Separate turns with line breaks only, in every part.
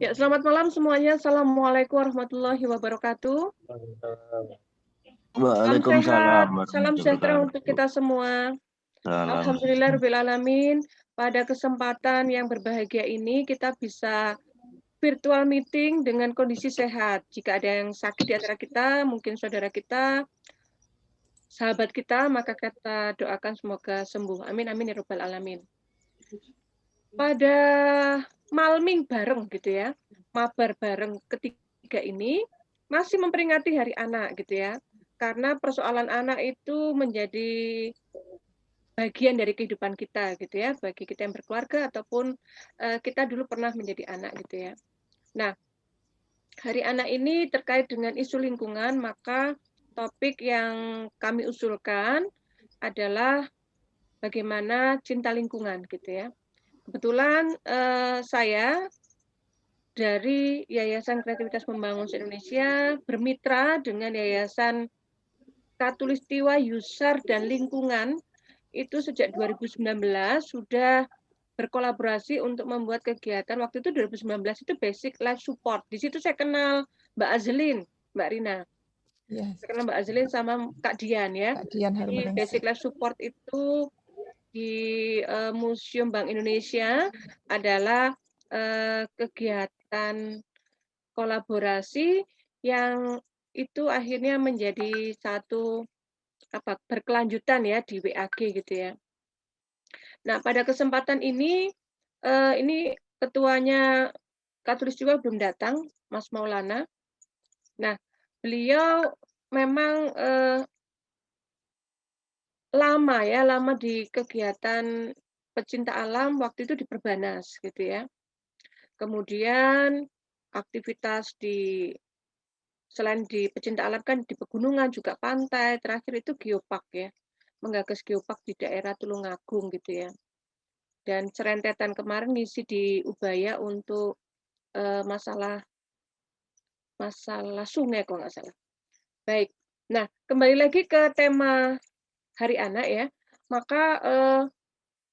Ya, selamat malam semuanya. Assalamualaikum warahmatullahi wabarakatuh. Salam sehat,
Waalaikumsalam
salam
warahmatullahi
sejahtera untuk
wabarakatuh.
kita semua.
Salam.
Alhamdulillahirrahmanirrahim. Pada kesempatan yang berbahagia ini kita bisa virtual meeting dengan kondisi sehat. Jika ada yang sakit di antara kita, mungkin saudara kita, sahabat kita, maka kita doakan semoga sembuh. Amin, amin, ya rabbal alamin. Pada malming bareng gitu ya, mabar bareng ketiga ini, masih memperingati Hari Anak gitu ya. Karena persoalan anak itu menjadi bagian dari kehidupan kita gitu ya, bagi kita yang berkeluarga ataupun kita dulu pernah menjadi anak gitu ya. Nah, Hari Anak ini terkait dengan isu lingkungan, maka topik yang kami usulkan adalah bagaimana cinta lingkungan gitu ya. Kebetulan saya dari Yayasan Kreativitas Membangun Indonesia bermitra dengan Yayasan Katulistiwa Yusar dan Lingkungan itu sejak 2019 sudah berkolaborasi untuk membuat kegiatan. Waktu itu 2019 itu Basic Life Support. Di situ saya kenal Mbak Azlin, Mbak Rina.
Yes.
Saya kenal Mbak Azlin sama Kak Dian ya.
Kak Dian
Jadi Basic Life Support itu di Museum Bank Indonesia adalah kegiatan kolaborasi yang itu akhirnya menjadi satu berkelanjutan ya di WAG gitu ya. Nah, pada kesempatan ini ketuanya Katulistiwa belum datang, Mas Maulana. Nah, beliau memang lama di kegiatan pecinta alam waktu itu di Perbanas gitu ya. Kemudian aktivitas selain di pecinta alam kan di pegunungan juga pantai, terakhir itu geopark ya. Menggagas geopark di daerah Tulungagung gitu ya. Dan serentetan kemarin ngisi di Ubaya untuk masalah sungai kalau nggak salah. Baik. Nah, kembali lagi ke tema Hari Anak ya. Maka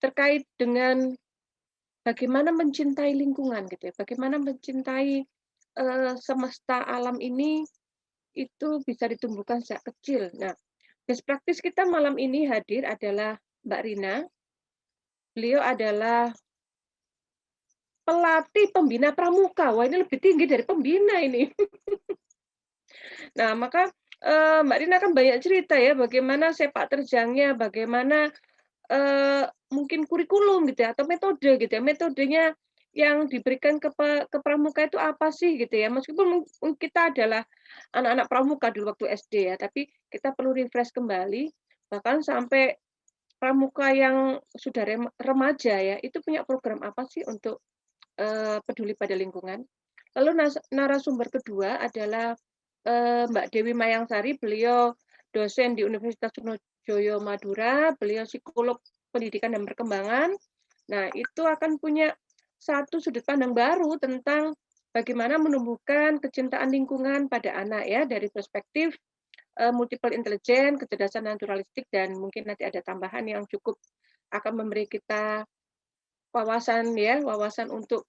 terkait dengan bagaimana mencintai lingkungan gitu ya. Bagaimana mencintai semesta alam ini itu bisa ditumbuhkan sejak kecil. Nah, best practice kita malam ini hadir adalah Mbak Rina. Beliau adalah pelatih pembina pramuka. Wah, ini lebih tinggi dari pembina ini. Nah, maka Mbak Rina kan banyak cerita ya bagaimana sepak terjangnya, bagaimana mungkin kurikulum gitu ya atau metode gitu ya. Metodenya yang diberikan ke pramuka itu apa sih gitu ya. Meskipun kita adalah anak-anak pramuka di waktu SD ya, tapi kita perlu refresh kembali bahkan sampai pramuka yang sudah remaja ya, itu punya program apa sih untuk peduli pada lingkungan. Lalu narasumber kedua adalah Mbak Dewi Mayangsari, beliau dosen di Universitas Trunojoyo Madura, beliau psikolog pendidikan dan perkembangan. Nah, itu akan punya satu sudut pandang baru tentang bagaimana menumbuhkan kecintaan lingkungan pada anak ya dari perspektif multiple intelligence, kecerdasan naturalistik, dan mungkin nanti ada tambahan yang cukup akan memberi kita wawasan untuk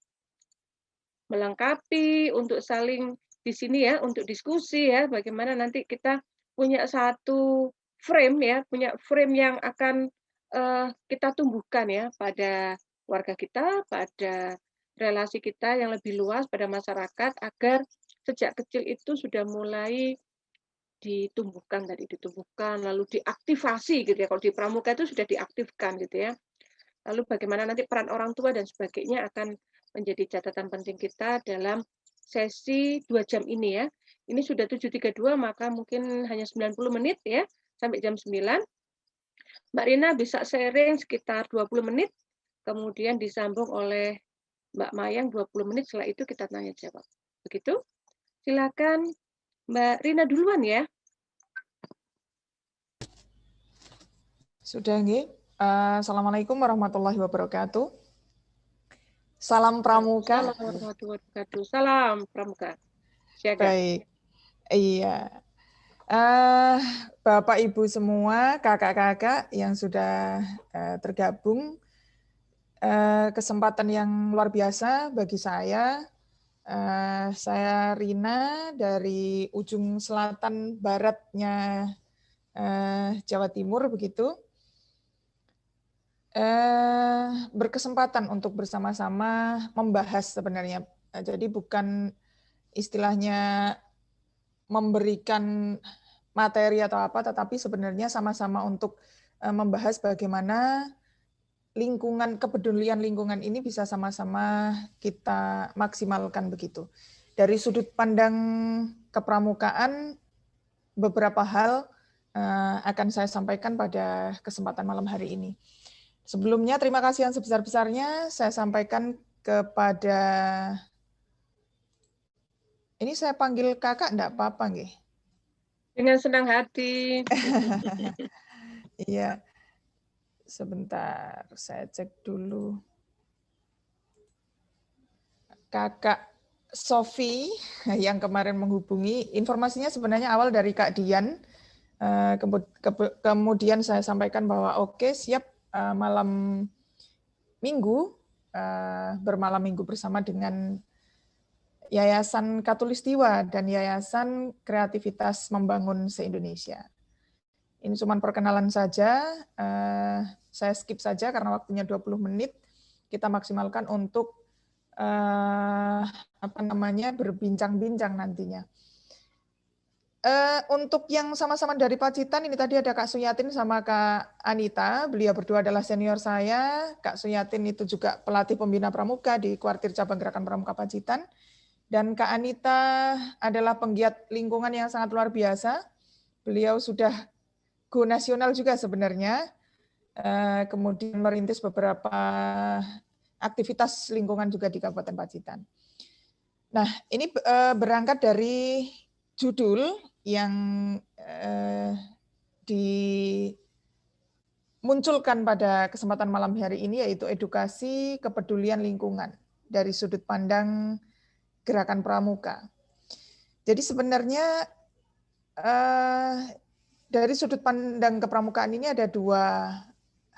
melengkapi, untuk saling di sini ya, untuk diskusi ya, bagaimana nanti kita punya satu frame ya, punya frame yang akan kita tumbuhkan ya pada warga kita, pada relasi kita yang lebih luas pada masyarakat agar sejak kecil itu sudah mulai ditumbuhkan lalu diaktifasi gitu ya. Kalau di pramuka itu sudah diaktifkan gitu ya. Lalu bagaimana nanti peran orang tua dan sebagainya akan menjadi catatan penting kita dalam sesi 2 jam ini ya. Ini sudah 7.32 maka mungkin hanya 90 menit ya sampai jam 9. Mbak Rina bisa sharing sekitar 20 menit, kemudian disambung oleh Mbak Mayang 20 menit, setelah itu kita tanya jawab. Begitu? Silakan Mbak Rina duluan ya.
Sudah nggih. Assalamualaikum warahmatullahi wabarakatuh. Salam pramuka.
Salam warahmatullahi wabarakatuh. Salam pramuka. Siaga.
Baik. Iya. Bapak Ibu semua, kakak-kakak yang sudah tergabung, kesempatan yang luar biasa bagi saya Saya Rina dari ujung selatan baratnya Jawa Timur begitu. Berkesempatan untuk bersama-sama membahas sebenarnya. Jadi bukan istilahnya memberikan materi atau apa, tetapi sebenarnya sama-sama untuk membahas bagaimana lingkungan, kepedulian lingkungan ini bisa sama-sama kita maksimalkan begitu. Dari sudut pandang kepramukaan, beberapa hal akan saya sampaikan pada kesempatan malam hari ini. Sebelumnya terima kasih yang sebesar-besarnya saya sampaikan kepada, ini saya panggil kakak enggak apa-apa nggih?
Dengan senang hati.
Iya. Sebentar, saya cek dulu. Kakak Sofi yang kemarin menghubungi, informasinya sebenarnya awal dari Kak Dian. Kemudian saya sampaikan bahwa oke, siap malam minggu, bermalam minggu bersama dengan Yayasan Katulistiwa dan Yayasan Kreativitas Membangun se-Indonesia. Ini cuma perkenalan saja, saya skip saja karena waktunya 20 menit. Kita maksimalkan untuk berbincang-bincang nantinya. Untuk yang sama-sama dari Pacitan, ini tadi ada Kak Suyatin sama Kak Anita. Beliau berdua adalah senior saya. Kak Suyatin itu juga pelatih pembina pramuka di Kuartir Cabang Gerakan Pramuka Pacitan. Dan Kak Anita adalah penggiat lingkungan yang sangat luar biasa. Beliau sudah go nasional juga sebenarnya. Kemudian merintis beberapa aktivitas lingkungan juga di Kabupaten Pacitan. Nah, ini berangkat dari judul yang dimunculkan pada kesempatan malam hari ini, yaitu edukasi kepedulian lingkungan dari sudut pandang Gerakan Pramuka. Jadi sebenarnya dari sudut pandang kepramukaan ini ada dua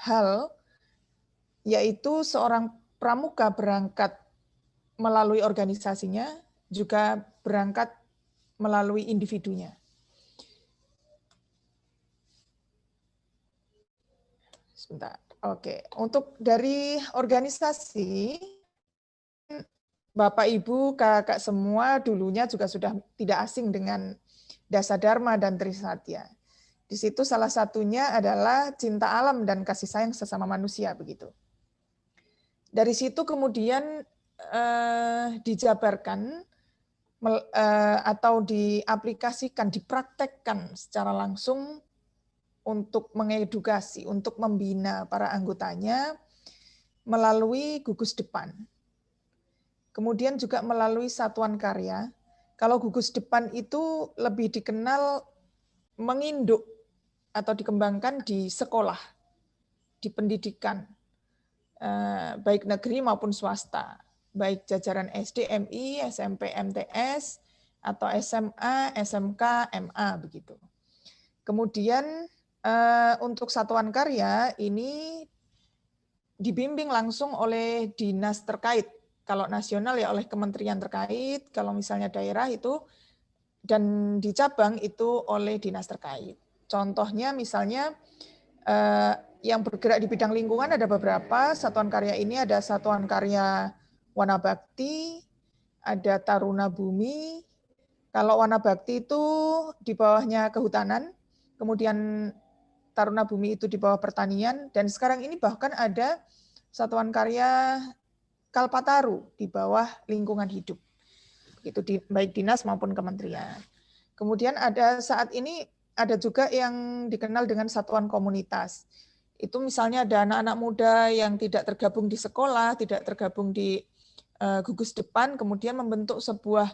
hal, yaitu seorang pramuka berangkat melalui organisasinya, juga berangkat melalui individunya. Sebentar. Oke, untuk dari organisasi, Bapak, Ibu, Kakak semua dulunya juga sudah tidak asing dengan Dasa Dharma dan Trisatya. Di situ salah satunya adalah cinta alam dan kasih sayang sesama manusia begitu. Dari situ kemudian dijabarkan atau diaplikasikan, dipraktekkan secara langsung untuk mengedukasi, untuk membina para anggotanya melalui gugus depan. Kemudian juga melalui satuan karya. Kalau gugus depan itu lebih dikenal menginduk atau dikembangkan di sekolah, di pendidikan, baik negeri maupun swasta, baik jajaran SD, MI, SMP, MTS, atau SMA, SMK, MA begitu. Kemudian untuk satuan karya ini dibimbing langsung oleh dinas terkait. Kalau nasional ya oleh kementerian terkait, kalau misalnya daerah itu dan di cabang itu oleh dinas terkait. Contohnya misalnya yang bergerak di bidang lingkungan ada beberapa. Satuan karya ini ada Satuan Karya Wanabakti, ada Taruna Bumi. Kalau Wanabakti itu di bawahnya Kehutanan, kemudian Taruna Bumi itu di bawah Pertanian, dan sekarang ini bahkan ada Satuan Karya Kalpataru di bawah Lingkungan Hidup. Itu baik dinas maupun kementerian. Kemudian ada saat ini ada juga yang dikenal dengan satuan komunitas. Itu misalnya ada anak-anak muda yang tidak tergabung di sekolah, tidak tergabung di gugus depan, kemudian membentuk sebuah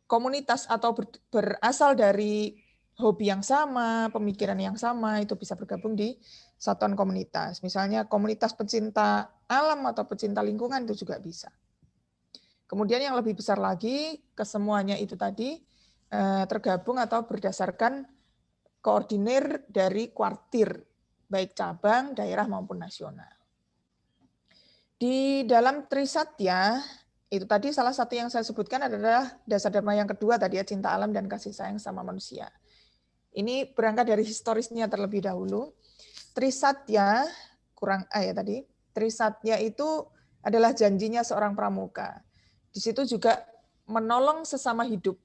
komunitas atau berasal dari hobi yang sama, pemikiran yang sama, itu bisa bergabung di satuan komunitas. Misalnya komunitas pecinta alam atau pecinta lingkungan itu juga bisa. Kemudian yang lebih besar lagi, kesemuanya itu tadi tergabung atau berdasarkan koordinir dari kuartir, baik cabang, daerah maupun nasional. Di dalam Trisatya Itu tadi salah satu yang saya sebutkan adalah dasar dharma yang kedua tadi ya, cinta alam dan kasih sayang sama manusia. Ini berangkat dari historisnya terlebih dahulu. Trisatya, kurang A ya tadi. Trisatya itu adalah janjinya seorang pramuka. Di situ juga menolong sesama hidup.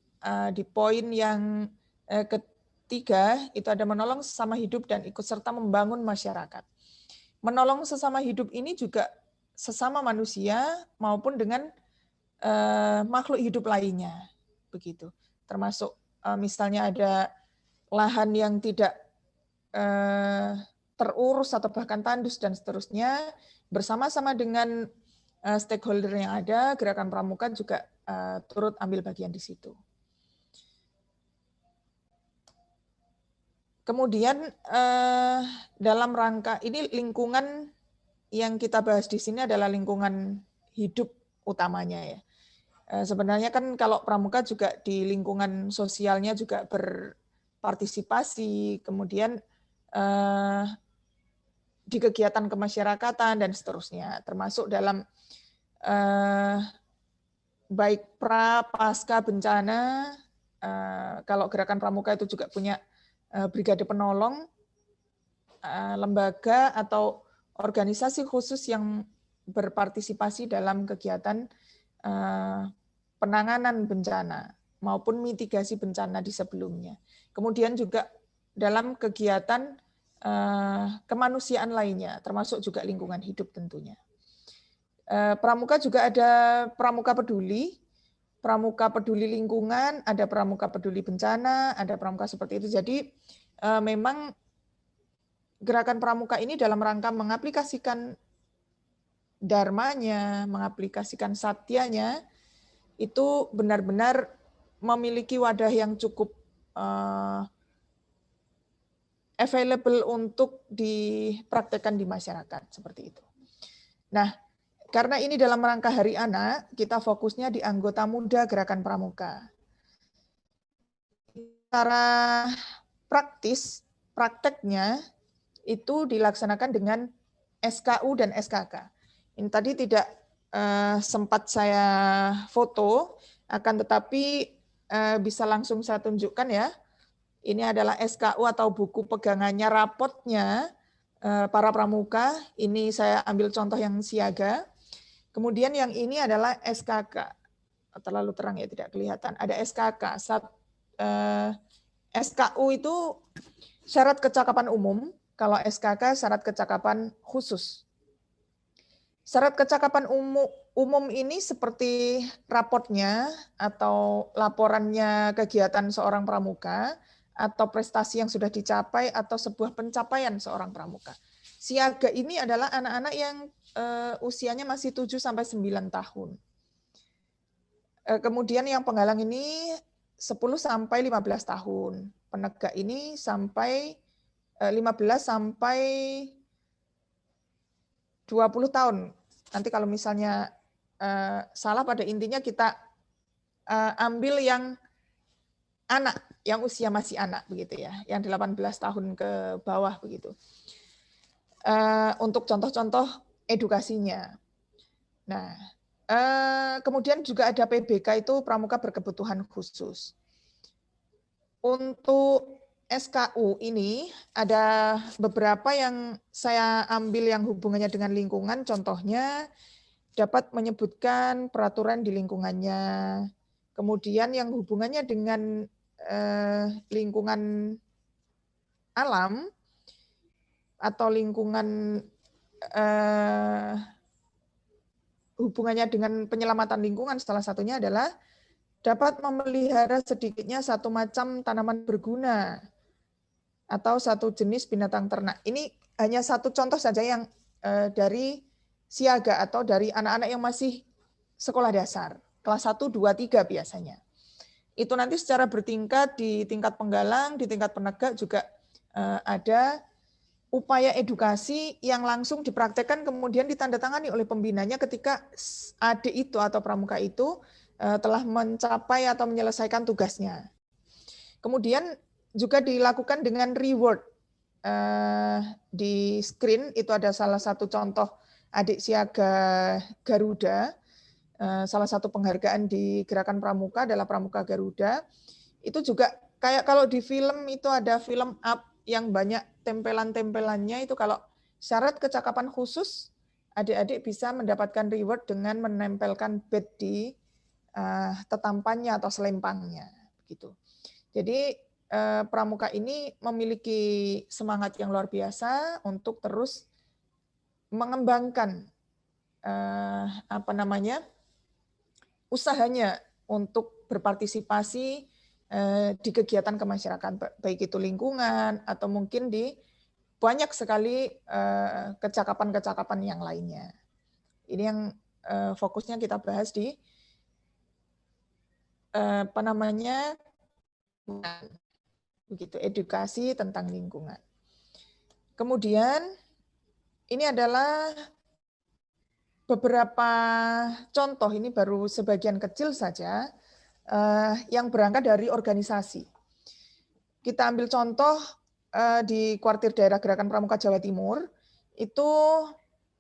Di poin yang ketiga, itu ada menolong sesama hidup dan ikut serta membangun masyarakat. Menolong sesama hidup ini juga sesama manusia maupun dengan makhluk hidup lainnya, begitu. Termasuk misalnya ada lahan yang tidak terurus atau bahkan tandus dan seterusnya, bersama-sama dengan stakeholder yang ada, Gerakan Pramuka juga turut ambil bagian di situ. Kemudian dalam rangka ini lingkungan yang kita bahas di sini adalah lingkungan hidup utamanya ya. Sebenarnya kan kalau pramuka juga di lingkungan sosialnya juga berpartisipasi, kemudian di kegiatan kemasyarakatan dan seterusnya, termasuk dalam baik pasca bencana. Kalau Gerakan Pramuka itu juga punya brigade penolong, lembaga atau organisasi khusus yang berpartisipasi dalam kegiatan penanganan bencana maupun mitigasi bencana di sebelumnya. Kemudian juga dalam kegiatan kemanusiaan lainnya, termasuk juga lingkungan hidup tentunya. Pramuka juga ada pramuka peduli lingkungan, ada pramuka peduli bencana, ada pramuka seperti itu. Jadi memang Gerakan Pramuka ini dalam rangka mengaplikasikan dharmanya, mengaplikasikan satyanya, itu benar-benar memiliki wadah yang cukup available untuk dipraktekkan di masyarakat, seperti itu. Nah, karena ini dalam rangka Hari Anak, kita fokusnya di anggota muda Gerakan Pramuka. Secara praktis, prakteknya itu dilaksanakan dengan SKU dan SKK. Ini tadi tidak sempat saya foto, akan tetapi bisa langsung saya tunjukkan ya. Ini adalah SKU atau buku pegangannya, rapotnya para pramuka. Ini saya ambil contoh yang siaga. Kemudian yang ini adalah SKK. Terlalu terang ya, tidak kelihatan. Ada SKK. SKU itu syarat kecakapan umum. Kalau SKK syarat kecakapan khusus. Syarat kecakapan umum ini seperti rapotnya atau laporannya kegiatan seorang pramuka atau prestasi yang sudah dicapai atau sebuah pencapaian seorang pramuka. Siaga ini adalah anak-anak yang usianya masih 7 sampai 9 tahun. Kemudian yang penggalang ini 10 sampai 15 tahun. Penegak ini sampai 15 sampai 20 tahun. Nanti kalau misalnya salah, pada intinya kita ambil yang anak, yang usia masih anak begitu ya, yang 18 tahun ke bawah begitu. Untuk contoh-contoh edukasinya. Nah, kemudian juga ada PBK, itu pramuka berkebutuhan khusus. Untuk SKU ini ada beberapa yang saya ambil yang hubungannya dengan lingkungan, contohnya dapat menyebutkan peraturan di lingkungannya, kemudian yang hubungannya dengan lingkungan alam atau lingkungan hubungannya dengan penyelamatan lingkungan, salah satunya adalah dapat memelihara sedikitnya satu macam tanaman berguna atau satu jenis binatang ternak. Ini hanya satu contoh saja yang dari siaga atau dari anak-anak yang masih sekolah dasar, kelas 1, 2, 3 biasanya. Itu nanti secara bertingkat di tingkat penggalang, di tingkat penegak juga ada upaya edukasi yang langsung dipraktekkan kemudian ditandatangani oleh pembinanya ketika adik itu atau pramuka itu telah mencapai atau menyelesaikan tugasnya. Kemudian juga dilakukan dengan reward. Di screen itu ada salah satu contoh adik siaga Garuda. salah satu penghargaan di Gerakan Pramuka adalah Pramuka Garuda. Itu juga kayak kalau di film itu ada film up yang banyak tempelan-tempelannya, itu kalau syarat kecakapan khusus, adik-adik bisa mendapatkan reward dengan menempelkan badge di tetampannya atau selempangnya. Gitu. Jadi Pramuka ini memiliki semangat yang luar biasa untuk terus mengembangkan usahanya untuk berpartisipasi di kegiatan kemasyarakatan, baik itu lingkungan atau mungkin di banyak sekali kecakapan-kecakapan yang lainnya. Ini yang fokusnya kita bahas di begitu, edukasi tentang lingkungan. Kemudian ini adalah beberapa contoh, ini baru sebagian kecil saja yang berangkat dari organisasi. Kita ambil contoh di kuartir daerah Gerakan Pramuka Jawa Timur, itu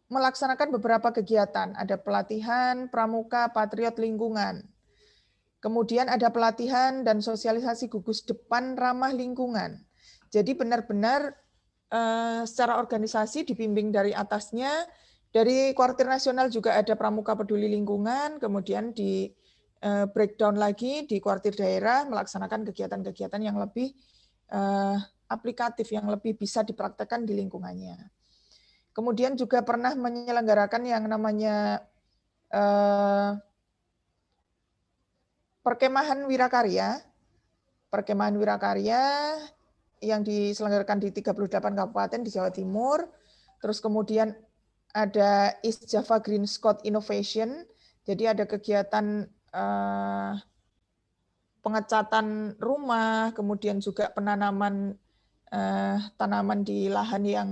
melaksanakan beberapa kegiatan. Ada pelatihan pramuka patriot lingkungan. Kemudian ada pelatihan dan sosialisasi gugus depan ramah lingkungan. Jadi benar-benar secara organisasi dibimbing dari atasnya. Dari kuartir nasional juga ada Pramuka Peduli Lingkungan, kemudian di breakdown lagi di kuartir daerah melaksanakan kegiatan-kegiatan yang lebih aplikatif, yang lebih bisa dipraktekkan di lingkungannya. Kemudian juga pernah menyelenggarakan yang namanya perkemahan wirakarya. Perkemahan wirakarya yang diselenggarakan di 38 kabupaten di Jawa Timur. Terus kemudian ada East Java Green Scout Innovation, jadi ada kegiatan pengecatan rumah, kemudian juga penanaman tanaman di lahan yang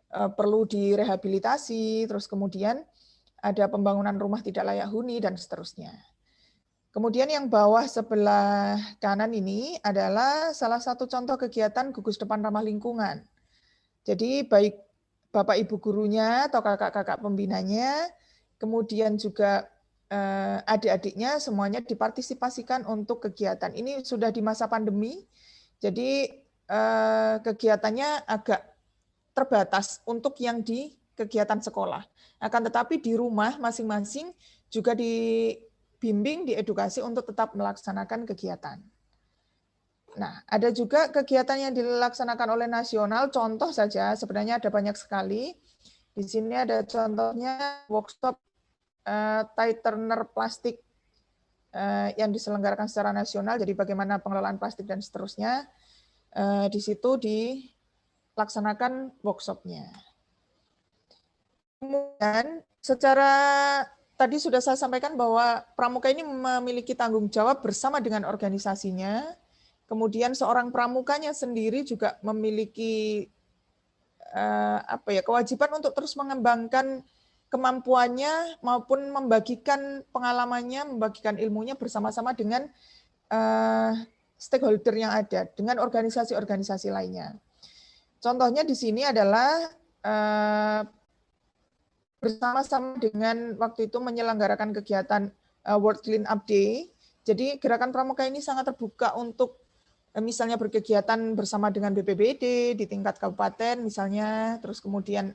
perlu direhabilitasi, terus kemudian ada pembangunan rumah tidak layak huni, dan seterusnya. Kemudian yang bawah sebelah kanan ini adalah salah satu contoh kegiatan gugus depan ramah lingkungan. Jadi baik Bapak Ibu gurunya atau kakak-kakak pembinanya, kemudian juga adik-adiknya semuanya dipartisipasikan untuk kegiatan. Ini sudah di masa pandemi, jadi kegiatannya agak terbatas untuk yang di kegiatan sekolah. Akan tetapi di rumah masing-masing juga dibimbing, diedukasi untuk tetap melaksanakan kegiatan. Nah, ada juga kegiatan yang dilaksanakan oleh nasional, contoh saja, sebenarnya ada banyak sekali. Di sini ada contohnya workshop tie turner plastik yang diselenggarakan secara nasional, jadi bagaimana pengelolaan plastik dan seterusnya. Di situ dilaksanakan workshopnya. Kemudian secara tadi sudah saya sampaikan bahwa pramuka ini memiliki tanggung jawab bersama dengan organisasinya. Kemudian seorang pramukanya sendiri juga memiliki kewajiban untuk terus mengembangkan kemampuannya maupun membagikan pengalamannya, membagikan ilmunya bersama-sama dengan stakeholder yang ada, dengan organisasi-organisasi lainnya. Contohnya di sini adalah bersama-sama dengan waktu itu menyelenggarakan kegiatan World Clean Up Day. Jadi Gerakan Pramuka ini sangat terbuka untuk misalnya berkegiatan bersama dengan BPBD di tingkat kabupaten misalnya, terus kemudian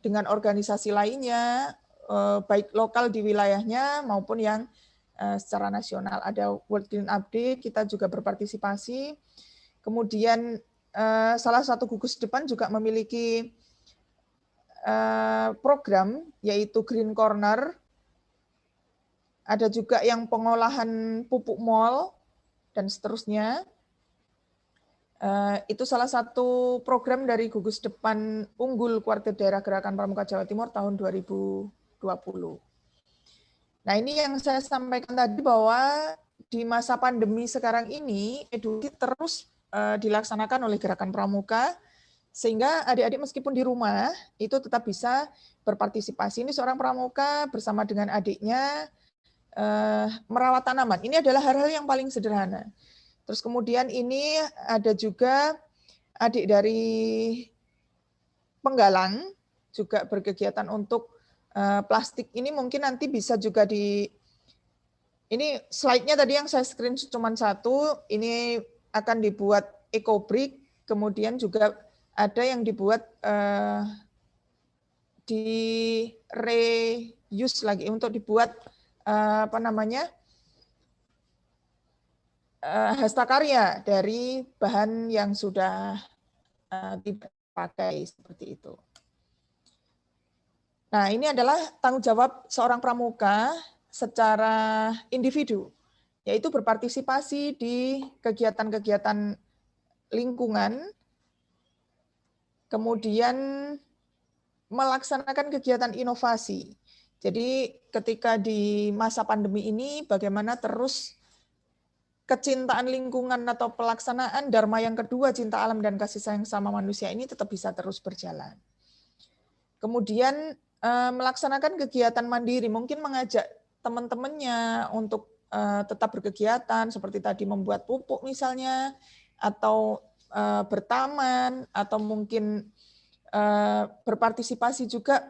dengan organisasi lainnya, baik lokal di wilayahnya maupun yang secara nasional. Ada World Clean Up Day, kita juga berpartisipasi. Kemudian salah satu gugus depan juga memiliki program, yaitu Green Corner. Ada juga yang pengolahan pupuk mol, dan seterusnya. Itu salah satu program dari gugus depan unggul kuartir daerah Gerakan Pramuka Jawa Timur tahun 2020. Nah, ini yang saya sampaikan tadi bahwa di masa pandemi sekarang ini edukasi terus dilaksanakan oleh Gerakan Pramuka, sehingga adik-adik meskipun di rumah itu tetap bisa berpartisipasi. Ini seorang pramuka bersama dengan adiknya merawat tanaman. Ini adalah hal-hal yang paling sederhana. Terus kemudian ini ada juga adik dari Penggalang juga berkegiatan untuk Plastik ini mungkin nanti bisa juga ini slide-nya tadi yang saya screenshot cuma satu, ini akan dibuat eco-brick, kemudian juga ada yang dibuat di reuse lagi untuk dibuat apa namanya hastakarya dari bahan yang sudah tidak dipakai seperti itu. Nah, ini adalah tanggung jawab seorang pramuka secara individu, yaitu berpartisipasi di kegiatan-kegiatan lingkungan, kemudian melaksanakan kegiatan inovasi. Jadi ketika di masa pandemi ini, bagaimana terus kecintaan lingkungan atau pelaksanaan dharma yang kedua, cinta alam dan kasih sayang sama manusia ini tetap bisa terus berjalan. Kemudian melaksanakan kegiatan mandiri, mungkin mengajak teman-temannya untuk tetap berkegiatan, seperti tadi membuat pupuk misalnya, atau bertaman, atau mungkin berpartisipasi juga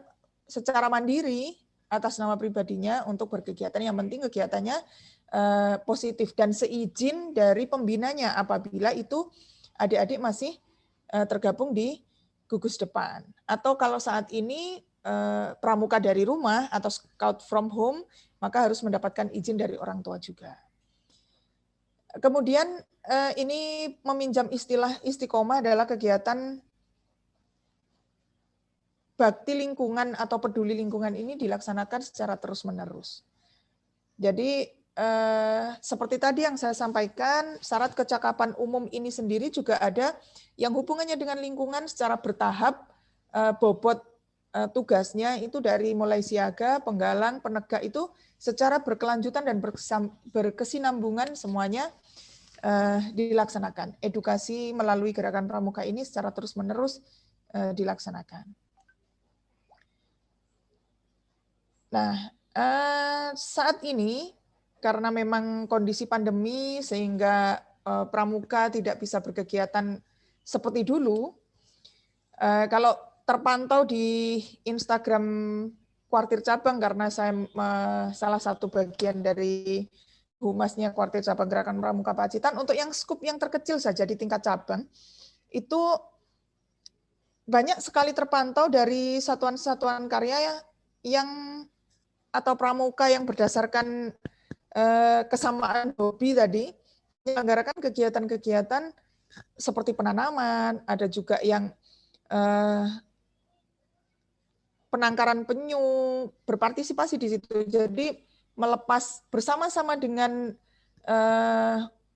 secara mandiri atas nama pribadinya untuk berkegiatan. Yang penting kegiatannya positif dan seizin dari pembinanya apabila itu adik-adik masih tergabung di gugus depan. Atau kalau saat ini pramuka dari rumah atau scout from home, maka harus mendapatkan izin dari orang tua juga. Kemudian ini meminjam istilah istiqomah adalah kegiatan bakti lingkungan atau peduli lingkungan ini dilaksanakan secara terus-menerus. Jadi seperti tadi yang saya sampaikan, syarat kecakapan umum ini sendiri juga ada yang hubungannya dengan lingkungan secara bertahap, bobot tugasnya itu dari mulai siaga, penggalang, penegak itu secara berkelanjutan dan berkesinambungan semuanya dilaksanakan. Edukasi melalui gerakan pramuka ini secara terus-menerus dilaksanakan. Nah, saat ini karena memang kondisi pandemi sehingga pramuka tidak bisa berkegiatan seperti dulu. Kalau terpantau di Instagram Kuartir Cabang, karena saya salah satu bagian dari humasnya Kuartir Cabang Gerakan Pramuka Pacitan, untuk yang skup yang terkecil saja di tingkat cabang, itu banyak sekali terpantau dari satuan-satuan karya yang atau pramuka yang berdasarkan kesamaan hobi tadi, menyelenggarakan kegiatan-kegiatan seperti penanaman, ada juga yang penangkaran penyu, berpartisipasi di situ. Jadi melepas bersama-sama dengan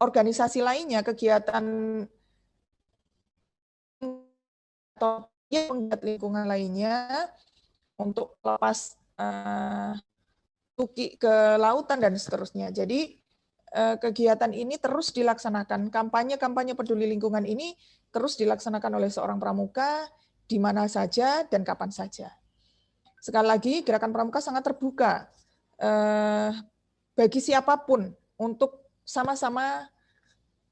organisasi lainnya kegiatan atau penggiat lingkungan lainnya untuk lepas tuki ke lautan dan seterusnya. Jadi kegiatan ini terus dilaksanakan, kampanye-kampanye peduli lingkungan ini terus dilaksanakan oleh seorang pramuka di mana saja dan kapan saja. Sekali lagi, gerakan pramuka sangat terbuka bagi siapapun untuk sama-sama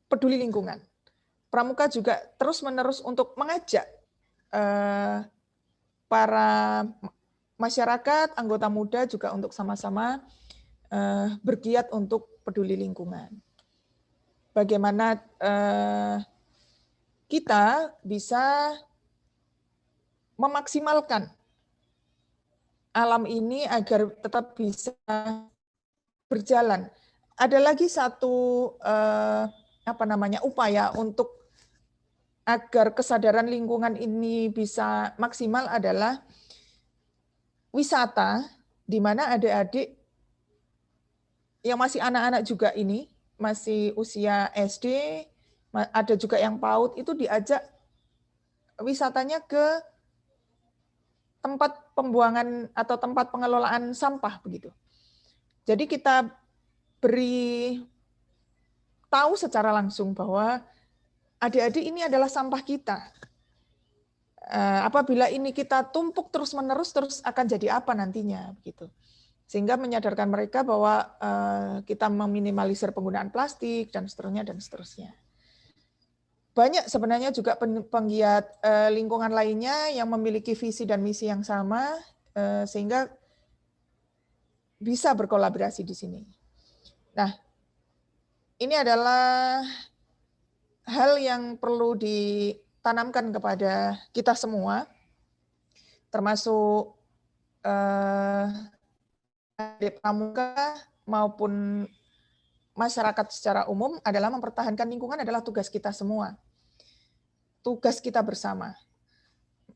peduli lingkungan. Pramuka juga terus-menerus untuk mengajak para masyarakat, anggota muda juga untuk sama-sama bergiat untuk peduli lingkungan. Bagaimana kita bisa memaksimalkan alam ini agar tetap bisa berjalan. Ada lagi satu upaya untuk agar kesadaran lingkungan ini bisa maksimal adalah wisata, di mana adik-adik yang masih anak-anak juga ini, masih usia SD, ada juga yang PAUD, itu diajak wisatanya ke tempat pembuangan atau tempat pengelolaan sampah begitu. Jadi kita beri tahu secara langsung bahwa adik-adik ini adalah sampah kita. Apabila ini kita tumpuk terus-menerus, terus akan jadi apa nantinya begitu. Sehingga menyadarkan mereka bahwa kita meminimalisir penggunaan plastik dan seterusnya. Banyak sebenarnya juga penggiat lingkungan lainnya yang memiliki visi dan misi yang sama, sehingga bisa berkolaborasi di sini. Nah, ini adalah hal yang perlu ditanamkan kepada kita semua, termasuk adik pramuka maupun masyarakat secara umum, adalah mempertahankan lingkungan adalah tugas kita semua. Tugas kita bersama.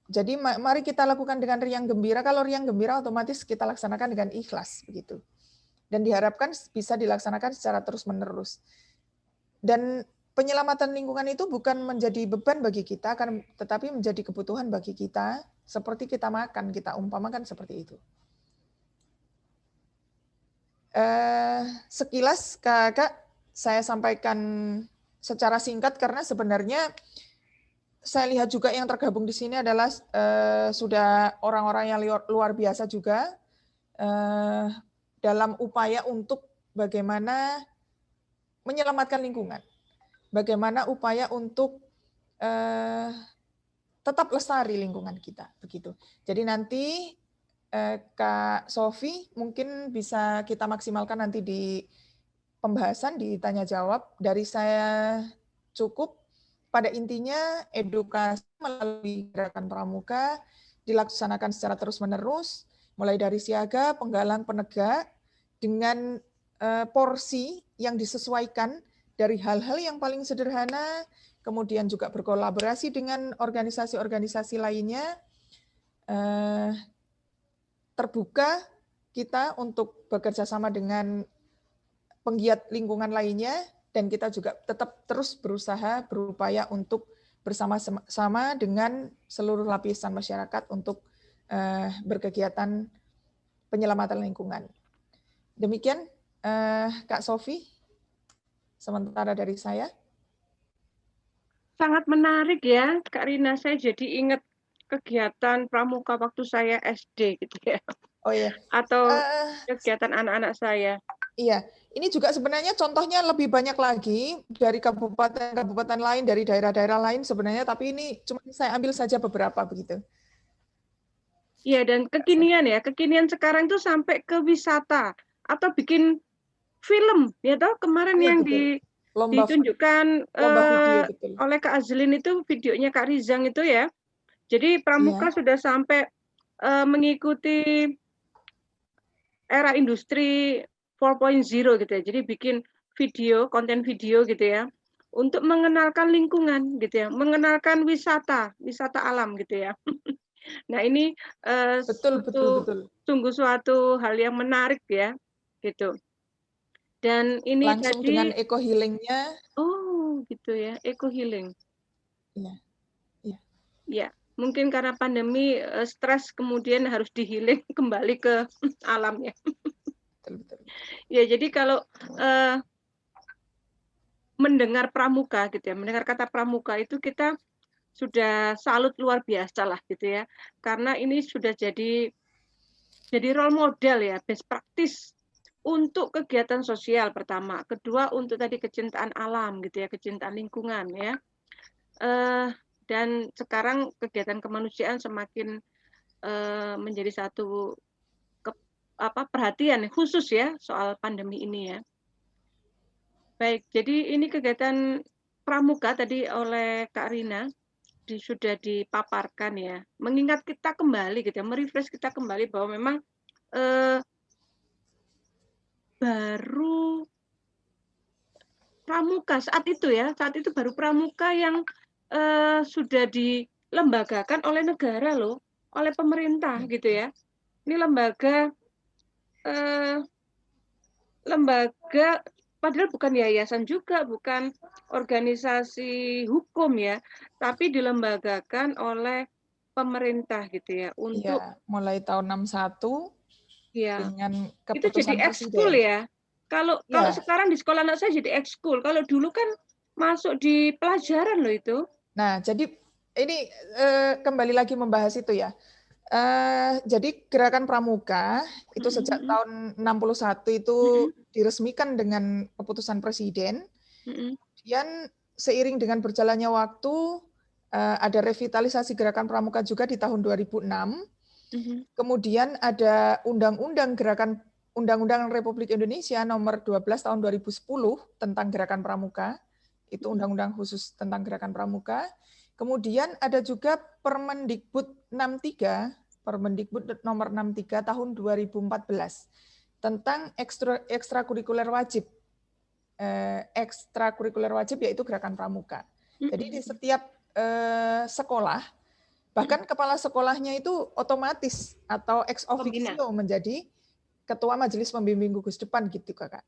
Jadi mari kita lakukan dengan riang gembira. Kalau riang gembira otomatis kita laksanakan dengan ikhlas begitu. Dan diharapkan bisa dilaksanakan secara terus-menerus. Dan penyelamatan lingkungan itu bukan menjadi beban bagi kita, tetapi menjadi kebutuhan bagi kita, seperti kita makan, kita umpamakan seperti itu. Sekilas Kakak saya sampaikan secara singkat karena sebenarnya saya lihat juga yang tergabung di sini adalah sudah orang-orang yang luar biasa juga dalam upaya untuk bagaimana menyelamatkan lingkungan, bagaimana upaya untuk tetap lestari lingkungan kita, begitu. Jadi nanti Kak Sofi mungkin bisa kita maksimalkan nanti di pembahasan, di tanya jawab. Dari saya cukup. Pada intinya edukasi melalui gerakan pramuka dilaksanakan secara terus-menerus, mulai dari siaga, penggalang, penegak, dengan porsi yang disesuaikan dari hal-hal yang paling sederhana, kemudian juga berkolaborasi dengan organisasi-organisasi lainnya, terbuka kita untuk bekerja sama dengan penggiat lingkungan lainnya, dan kita juga tetap terus berusaha, berupaya untuk bersama-sama dengan seluruh lapisan masyarakat untuk berkegiatan penyelamatan lingkungan. Demikian Kak Sofi, sementara dari saya.
Sangat menarik ya, Kak Rina. Saya jadi ingat kegiatan pramuka waktu saya SD gitu ya.
Oh iya.
Atau kegiatan anak-anak saya.
Iya, ini juga sebenarnya contohnya lebih banyak lagi dari kabupaten-kabupaten lain, dari daerah-daerah lain sebenarnya, tapi ini cuma saya ambil saja beberapa begitu.
Iya, dan kekinian sekarang itu sampai ke wisata atau bikin film, ya toh kemarin yang ditunjukkan
video, betul.
oleh Kak Azlin itu videonya Kak Rizang itu ya. Jadi pramuka sudah sampai mengikuti era industri 4.0 gitu ya. Jadi bikin konten video gitu ya, untuk mengenalkan lingkungan gitu ya, mengenalkan wisata alam gitu ya. Nah ini
betul.
sungguh suatu hal yang menarik ya, gitu. Dan ini
langsung dengan eco healingnya.
Oh gitu ya, eco healing.
Iya.
Ya, mungkin karena pandemi stres kemudian harus di-healing kembali ke alam ya.
Betul.
Ya, jadi kalau mendengar pramuka gitu ya, mendengar kata pramuka itu kita sudah salut luar biasa lah gitu ya. Karena ini sudah jadi role model ya, best practice untuk kegiatan sosial pertama, kedua untuk tadi kecintaan alam gitu ya, kecintaan lingkungan ya. Dan sekarang kegiatan kemanusiaan semakin menjadi satu perhatian khusus ya soal pandemi ini ya. Baik, jadi ini kegiatan pramuka tadi oleh Kak Rina sudah dipaparkan ya, mengingat kita kembali gitu ya, merefresh kita kembali bahwa memang baru pramuka saat itu baru pramuka yang sudah dilembagakan oleh negara loh, oleh pemerintah gitu ya. Ini lembaga padahal bukan yayasan juga, bukan organisasi hukum ya, tapi dilembagakan oleh pemerintah gitu ya untuk
mulai tahun 61 dengan keputusan
itu jadi ekskul ya. Kalau sekarang di sekolah anak saya jadi ekskul, kalau dulu kan masuk di pelajaran loh itu.
Nah, jadi ini kembali lagi membahas itu ya. Jadi gerakan pramuka itu sejak tahun 61 itu diresmikan dengan keputusan presiden. Kemudian seiring dengan berjalannya waktu ada revitalisasi gerakan pramuka juga di tahun 2006. Kemudian ada undang-undang gerakan Undang-Undang Republik Indonesia nomor 12 tahun 2010 tentang Gerakan Pramuka, itu undang-undang khusus tentang Gerakan Pramuka. Kemudian ada juga Permendikbud 63, Permendikbud nomor 63 tahun 2014 tentang ekstrakurikuler wajib. Ekstrakurikuler wajib yaitu Gerakan Pramuka. Jadi di setiap sekolah, bahkan kepala sekolahnya itu otomatis atau ex officio menjadi ketua majelis pembimbing gugus depan gitu Kakak.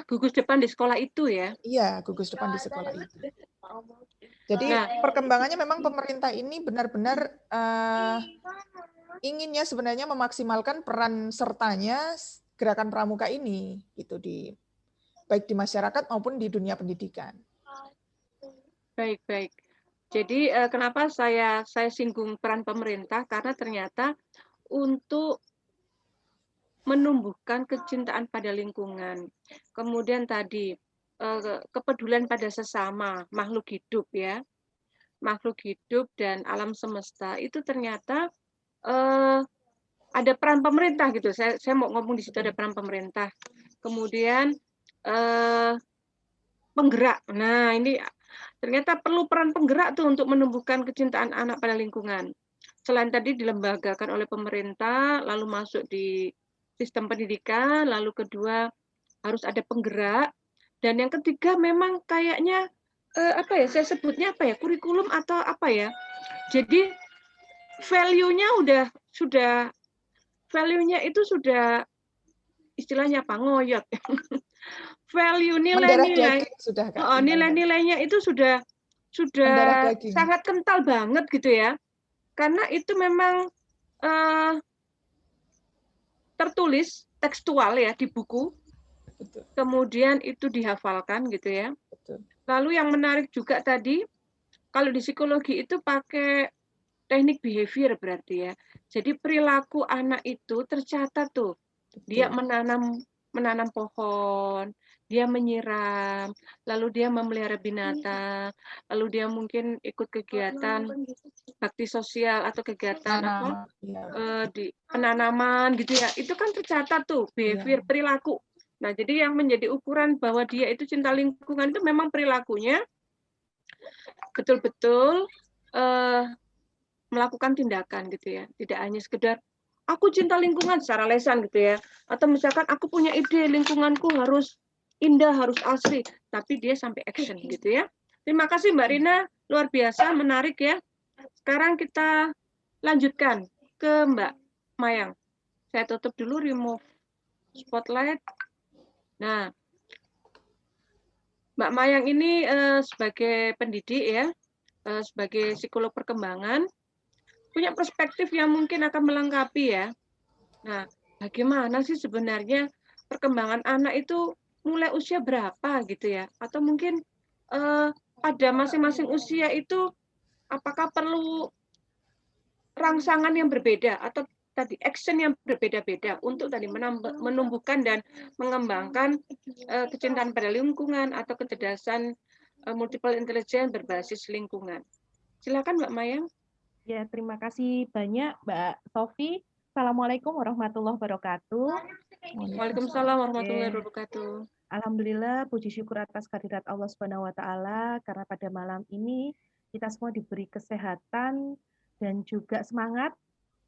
Gugus depan di sekolah itu ya?
Iya, gugus depan di sekolah itu. Jadi perkembangannya memang pemerintah ini benar-benar inginnya sebenarnya memaksimalkan peran sertanya Gerakan Pramuka ini gitu baik di masyarakat maupun di dunia pendidikan.
Baik. Jadi kenapa saya singgung peran pemerintah, karena ternyata untuk menumbuhkan kecintaan pada lingkungan, kemudian tadi kepedulian pada sesama makhluk hidup ya, makhluk hidup dan alam semesta itu ternyata ada peran pemerintah gitu. Saya mau ngomong di situ ada peran pemerintah. Kemudian penggerak. Nah, ini ternyata perlu peran penggerak tuh untuk menumbuhkan kecintaan anak pada lingkungan. Selain tadi dilembagakan oleh pemerintah, lalu masuk di sistem pendidikan, lalu kedua harus ada penggerak, dan yang ketiga memang kayaknya saya sebutnya kurikulum atau apa ya. Jadi value-nya value-nya itu sudah istilahnya apa, ngoyot. Value nilai-nilainya itu sudah sangat kental banget gitu ya. Karena itu memang tertulis tekstual ya di buku.
Betul.
Kemudian itu dihafalkan gitu ya.
Betul.
Lalu yang menarik juga tadi, kalau di psikologi itu pakai teknik behavior berarti ya. Jadi perilaku anak itu tercatat tuh. Dia menanam pohon, dia menyiram, lalu dia memelihara binatang, lalu dia mungkin ikut kegiatan bakti sosial atau kegiatan di penanaman gitu ya. Itu kan tercatat tuh behavior perilaku. Nah, jadi yang menjadi ukuran bahwa dia itu cinta lingkungan itu memang perilakunya betul-betul melakukan tindakan gitu ya. Tidak hanya sekedar aku cinta lingkungan secara lesan gitu ya. Atau misalkan aku punya ide lingkunganku harus indah, harus asri, tapi dia sampai action gitu ya. Terima kasih Mbak Rina, luar biasa, menarik ya. Sekarang kita lanjutkan ke Mbak Mayang. Saya tutup dulu, remove spotlight. Nah, Mbak Mayang ini sebagai pendidik ya, sebagai psikolog perkembangan, punya perspektif yang mungkin akan melengkapi ya. Nah, bagaimana sih sebenarnya perkembangan anak itu mulai usia berapa gitu ya? Atau mungkin pada masing-masing usia itu apakah perlu rangsangan yang berbeda atau tadi action yang berbeda-beda untuk tadi menumbuhkan dan mengembangkan kecintaan pada lingkungan atau kecerdasan multiple intelligence berbasis lingkungan. Silakan Mbak Mayang.
Ya, terima kasih banyak Mbak Sofi. Assalamualaikum warahmatullahi wabarakatuh.
Waalaikumsalam warahmatullahi wabarakatuh.
Alhamdulillah, puji syukur atas kehadirat Allah Subhanahu wa taala karena pada malam ini kita semua diberi kesehatan dan juga semangat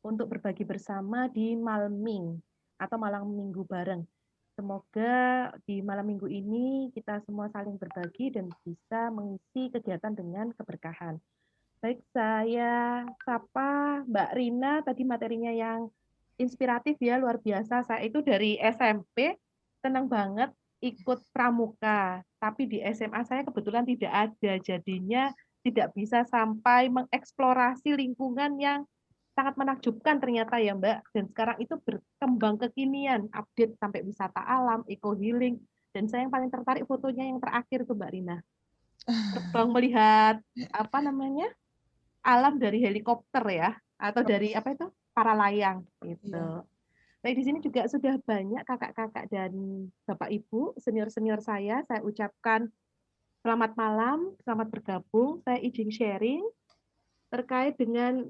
untuk berbagi bersama di Malming atau malam minggu bareng. Semoga di malam minggu ini kita semua saling berbagi dan bisa mengisi kegiatan dengan keberkahan. Baik, saya sapa Mbak Rina, tadi materinya yang inspiratif ya, luar biasa. Saya itu dari SMP, senang banget ikut pramuka, tapi di SMA saya kebetulan tidak ada, jadinya tidak bisa sampai mengeksplorasi lingkungan yang sangat menakjubkan ternyata ya Mbak, dan sekarang itu berkembang kekinian, update sampai wisata alam, eco healing, dan saya yang paling tertarik fotonya yang terakhir tuh Mbak Rina. Terbang melihat alam dari helikopter ya, atau dari para layang gitu. Nah, di sini juga sudah banyak kakak-kakak dan bapak ibu senior-senior saya ucapkan selamat malam, selamat bergabung. Saya izin sharing terkait dengan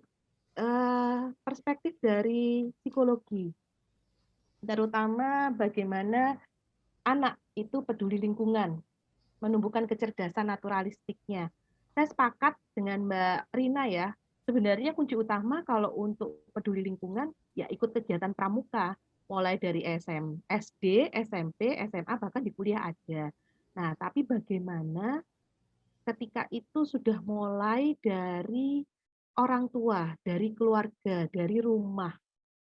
perspektif dari psikologi. terutama bagaimana anak itu peduli lingkungan, menumbuhkan kecerdasan naturalistiknya. Saya sepakat dengan Mbak Rina ya, sebenarnya kunci utama kalau untuk peduli lingkungan ya ikut kegiatan pramuka, mulai dari SD, SMP, SMA, bahkan di kuliah ada. Nah, tapi bagaimana ketika itu sudah mulai dari orang tua, dari keluarga, dari rumah,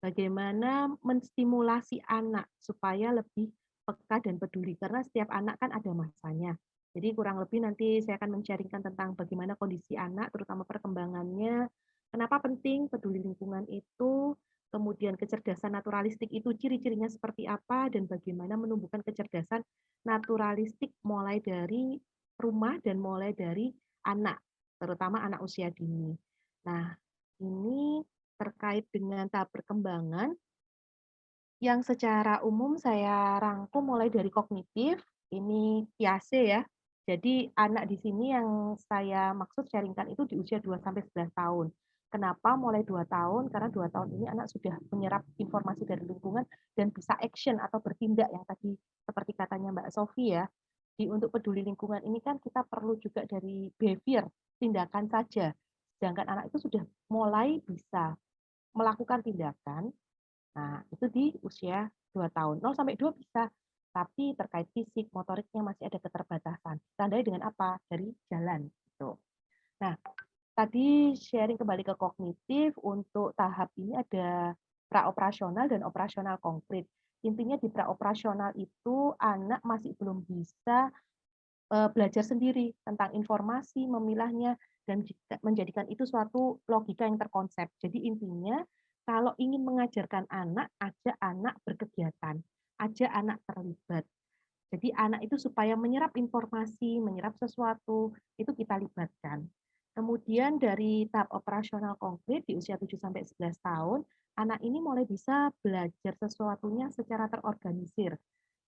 bagaimana menstimulasi anak supaya lebih peka dan peduli karena setiap anak kan ada masanya. Jadi kurang lebih nanti saya akan men-sharingkan tentang bagaimana kondisi anak, terutama perkembangannya, kenapa penting peduli lingkungan itu, kemudian kecerdasan naturalistik itu ciri-cirinya seperti apa, dan bagaimana menumbuhkan kecerdasan naturalistik mulai dari rumah dan mulai dari anak, terutama anak usia dini. Nah, ini terkait dengan tahap perkembangan yang secara umum saya rangkum mulai dari kognitif, ini Piase ya. Jadi anak di sini yang saya maksud sharingkan itu di usia 2-11 tahun. Kenapa mulai 2 tahun? Karena 2 tahun ini anak sudah menyerap informasi dari lingkungan dan bisa action atau bertindak yang tadi seperti katanya Mbak Sofi ya. Di untuk peduli lingkungan ini kan kita perlu juga dari behavior, tindakan saja. Sedangkan anak itu sudah mulai bisa melakukan tindakan. Nah, itu di usia 2 tahun. 0 sampai 2 bisa, tapi terkait fisik, motoriknya masih ada keterbatasan. Tandai dengan apa? Dari jalan. Gitu. Nah, tadi sharing kembali ke kognitif, untuk tahap ini ada praoperasional dan operasional konkret. Intinya di praoperasional itu anak masih belum bisa belajar sendiri tentang informasi, memilahnya, dan menjadikan itu suatu logika yang terkonsep. Jadi intinya, kalau ingin mengajarkan anak, ajak anak berkegiatan, ajak anak terlibat. Jadi anak itu supaya menyerap informasi, menyerap sesuatu, itu kita libatkan. Kemudian dari tahap operasional konkret di usia 7-11 tahun, anak ini mulai bisa belajar sesuatunya secara terorganisir.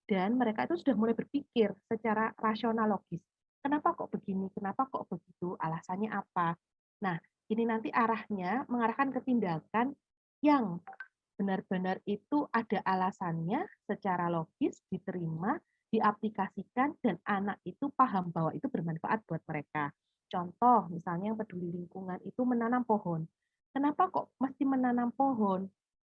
Dan mereka itu sudah mulai berpikir secara rasional logis. Kenapa kok begini? Kenapa kok begitu? Alasannya apa? Nah, ini nanti arahnya mengarahkan ke tindakan yang benar-benar itu ada alasannya secara logis, diterima, diaplikasikan, dan anak itu paham bahwa itu bermanfaat buat mereka. Contoh, misalnya yang peduli lingkungan itu menanam pohon. Kenapa kok mesti menanam pohon?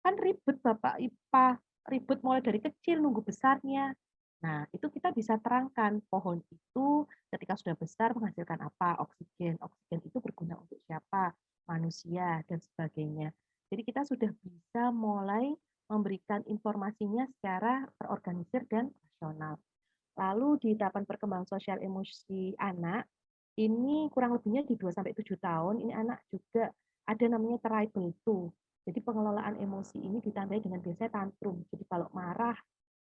Kan ribet Bapak IPA, ribet mulai dari kecil nunggu besarnya. Nah, itu kita bisa terangkan pohon itu ketika sudah besar menghasilkan apa? Oksigen. Oksigen itu berguna untuk siapa? Manusia dan sebagainya. Jadi kita sudah bisa mulai memberikan informasinya secara terorganisir dan rasional. Lalu di tahapan perkembangan sosial emosi anak, ini kurang lebihnya di 2-7 tahun, ini anak juga ada namanya tribal two. Jadi pengelolaan emosi ini ditandai dengan biasanya tantrum. Jadi kalau marah,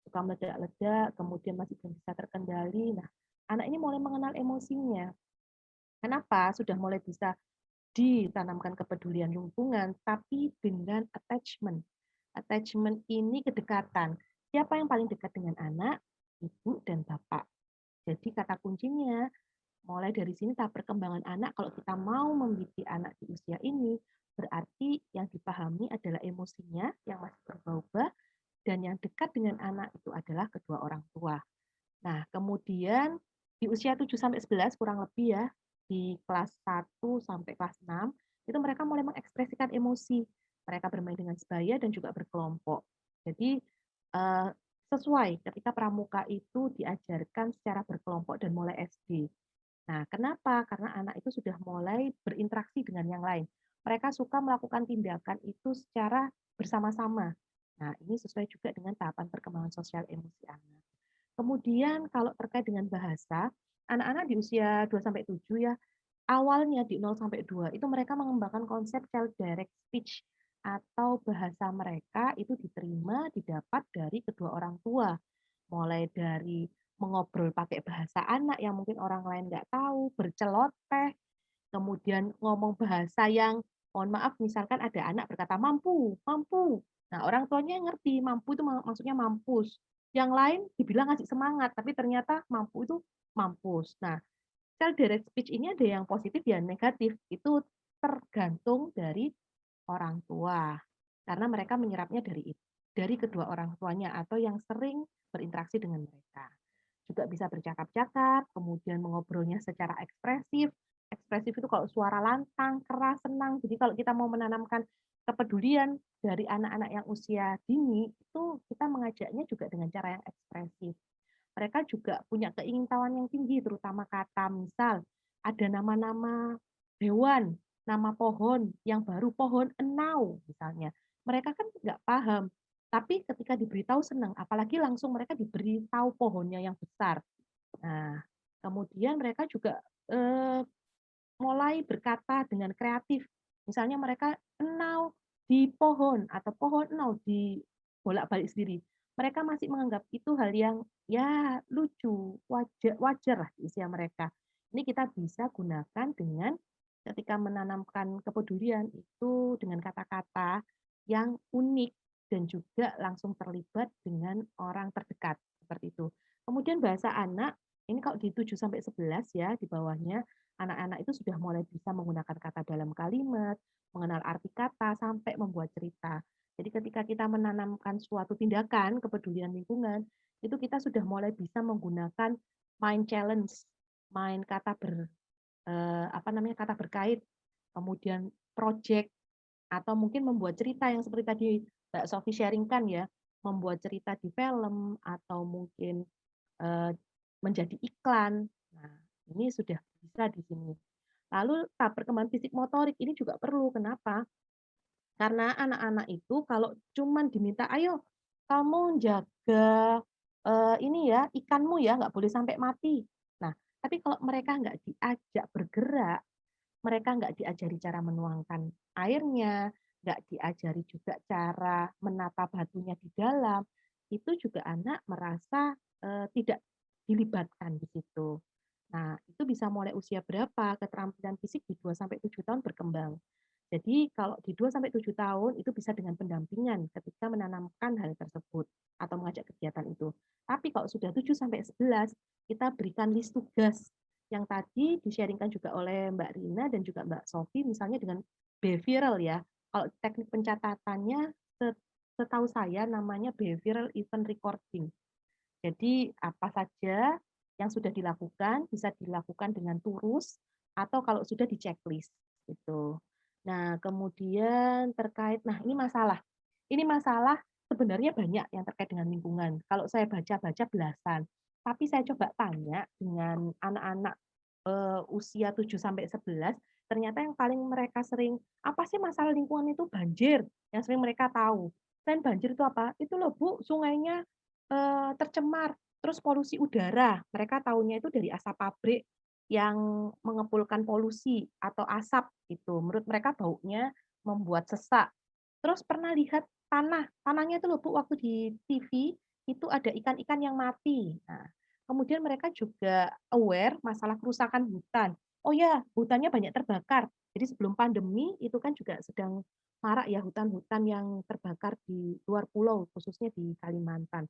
suka meledak-ledak, kemudian masih belum bisa terkendali. Nah, anak ini mulai mengenal emosinya. Kenapa? Sudah mulai bisa ditanamkan kepedulian lingkungan, tapi dengan attachment. Attachment ini kedekatan. Siapa yang paling dekat dengan anak? Ibu dan bapak. Jadi kata kuncinya, mulai dari sini tahap perkembangan anak, kalau kita mau mendidik anak di usia ini, berarti yang dipahami adalah emosinya yang masih berubah-ubah, dan yang dekat dengan anak itu adalah kedua orang tua. Nah, kemudian di usia 7-11 kurang lebih ya, di kelas 1 sampai kelas 6, itu mereka mulai mengekspresikan emosi. Mereka bermain dengan sebaya dan juga berkelompok. Jadi sesuai ketika pramuka itu diajarkan secara berkelompok dan mulai SD. Nah, kenapa? Karena anak itu sudah mulai berinteraksi dengan yang lain. Mereka suka melakukan tindakan itu secara bersama-sama. Nah, ini sesuai juga dengan tahapan perkembangan sosial emosi anak. Kemudian kalau terkait dengan bahasa, anak-anak di usia 2-7 ya, awalnya di 0-2 itu mereka mengembangkan konsep child direct speech atau bahasa mereka itu diterima, didapat dari kedua orang tua. Mulai dari mengobrol pakai bahasa anak yang mungkin orang lain nggak tahu, berceloteh, kemudian ngomong bahasa yang, mohon maaf, misalkan ada anak berkata mampu, mampu. Nah, orang tuanya ngerti, mampu itu maksudnya mampus. Yang lain dibilang ngasih semangat, tapi ternyata mampu itu mampus. Nah, child direct speech ini ada yang positif dan negatif. Itu tergantung dari orang tua. Karena mereka menyerapnya dari itu. dari kedua orang tuanya atau yang sering berinteraksi dengan mereka. Juga bisa bercakap-cakap, kemudian mengobrolnya secara ekspresif. Ekspresif itu kalau suara lantang, keras, senang. Jadi kalau kita mau menanamkan kepedulian dari anak-anak yang usia dini, itu kita mengajaknya juga dengan cara yang ekspresif. Mereka juga punya keingintahuan yang tinggi, terutama kata. Misal, ada nama-nama hewan, nama pohon yang baru, pohon enau misalnya. Mereka kan nggak paham, tapi ketika diberitahu senang, apalagi langsung mereka diberitahu pohonnya yang besar. Nah, kemudian mereka juga mulai berkata dengan kreatif. Misalnya mereka enau di pohon atau pohon enau di bolak-balik sendiri. Mereka masih menganggap itu hal yang ya lucu, wajar lah di usia mereka. Ini kita bisa gunakan dengan ketika menanamkan kepedulian itu dengan kata-kata yang unik dan juga langsung terlibat dengan orang terdekat seperti itu. Kemudian bahasa anak ini kalau di 7 sampai 11 ya di bawahnya anak-anak itu sudah mulai bisa menggunakan kata dalam kalimat, mengenal arti kata sampai membuat cerita. Jadi ketika kita menanamkan suatu tindakan kepedulian lingkungan, itu kita sudah mulai bisa menggunakan mind challenge, mind kata kata berkait, kemudian project atau mungkin membuat cerita yang seperti tadi Mbak Sofi sharingkan ya, membuat cerita di film atau mungkin menjadi iklan. Nah, ini sudah bisa di sini. Lalu tahap perkembangan fisik motorik ini juga perlu. Kenapa? Karena anak-anak itu kalau cuman diminta, ayo kamu jaga ini ya ikanmu ya, nggak boleh sampai mati. Nah, tapi kalau mereka nggak diajak bergerak, mereka nggak diajari cara menuangkan airnya, nggak diajari juga cara menata batunya di dalam, itu juga anak merasa tidak dilibatkan di situ. Nah, itu bisa mulai usia berapa? Keterampilan fisik di 2 sampai 7 tahun berkembang. Jadi kalau di 2 sampai 7 tahun itu bisa dengan pendampingan ketika menanamkan hal tersebut atau mengajak kegiatan itu. Tapi kalau sudah 7 sampai 11, kita berikan list tugas yang tadi di-sharingkan juga oleh Mbak Rina dan juga Mbak Sofi, misalnya dengan behavioral ya. Kalau teknik pencatatannya setahu saya namanya behavioral event recording. Jadi apa saja yang sudah dilakukan bisa dilakukan dengan turus atau kalau sudah di checklist gitu. Nah, kemudian terkait ini masalah. Ini masalah sebenarnya banyak yang terkait dengan lingkungan. Kalau saya baca-baca belasan. Tapi saya coba tanya dengan anak-anak usia 7 sampai 11, ternyata yang paling mereka sering, apa sih masalah lingkungan itu? Banjir, yang sering mereka tahu. Dan banjir itu apa? Itu loh Bu, sungainya tercemar, terus polusi udara. Mereka tahunya itu dari asap pabrik yang mengepulkan polusi atau asap gitu. Menurut mereka baunya membuat sesak. Terus pernah lihat tanahnya itu loh Bu, waktu di TV itu ada ikan-ikan yang mati. Nah, kemudian mereka juga aware masalah kerusakan hutan. Oh ya, hutannya banyak terbakar. Jadi sebelum pandemi itu kan juga sedang marak ya hutan-hutan yang terbakar di luar pulau, khususnya di Kalimantan.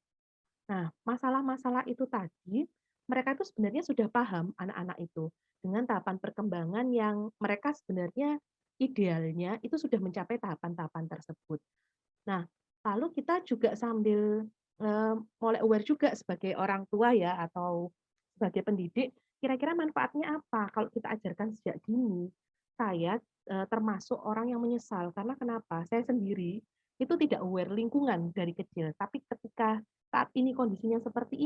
Nah, masalah-masalah itu tadi, mereka itu sebenarnya sudah paham anak-anak itu dengan tahapan perkembangan yang mereka sebenarnya idealnya itu sudah mencapai tahapan-tahapan tersebut. Nah, lalu kita juga sambil mulai aware juga sebagai orang tua ya atau sebagai pendidik, kira-kira manfaatnya apa kalau kita ajarkan sejak dini. Saya termasuk orang yang menyesal karena kenapa? Saya sendiri itu tidak aware lingkungan dari kecil, tapi ketika saat ini kondisinya seperti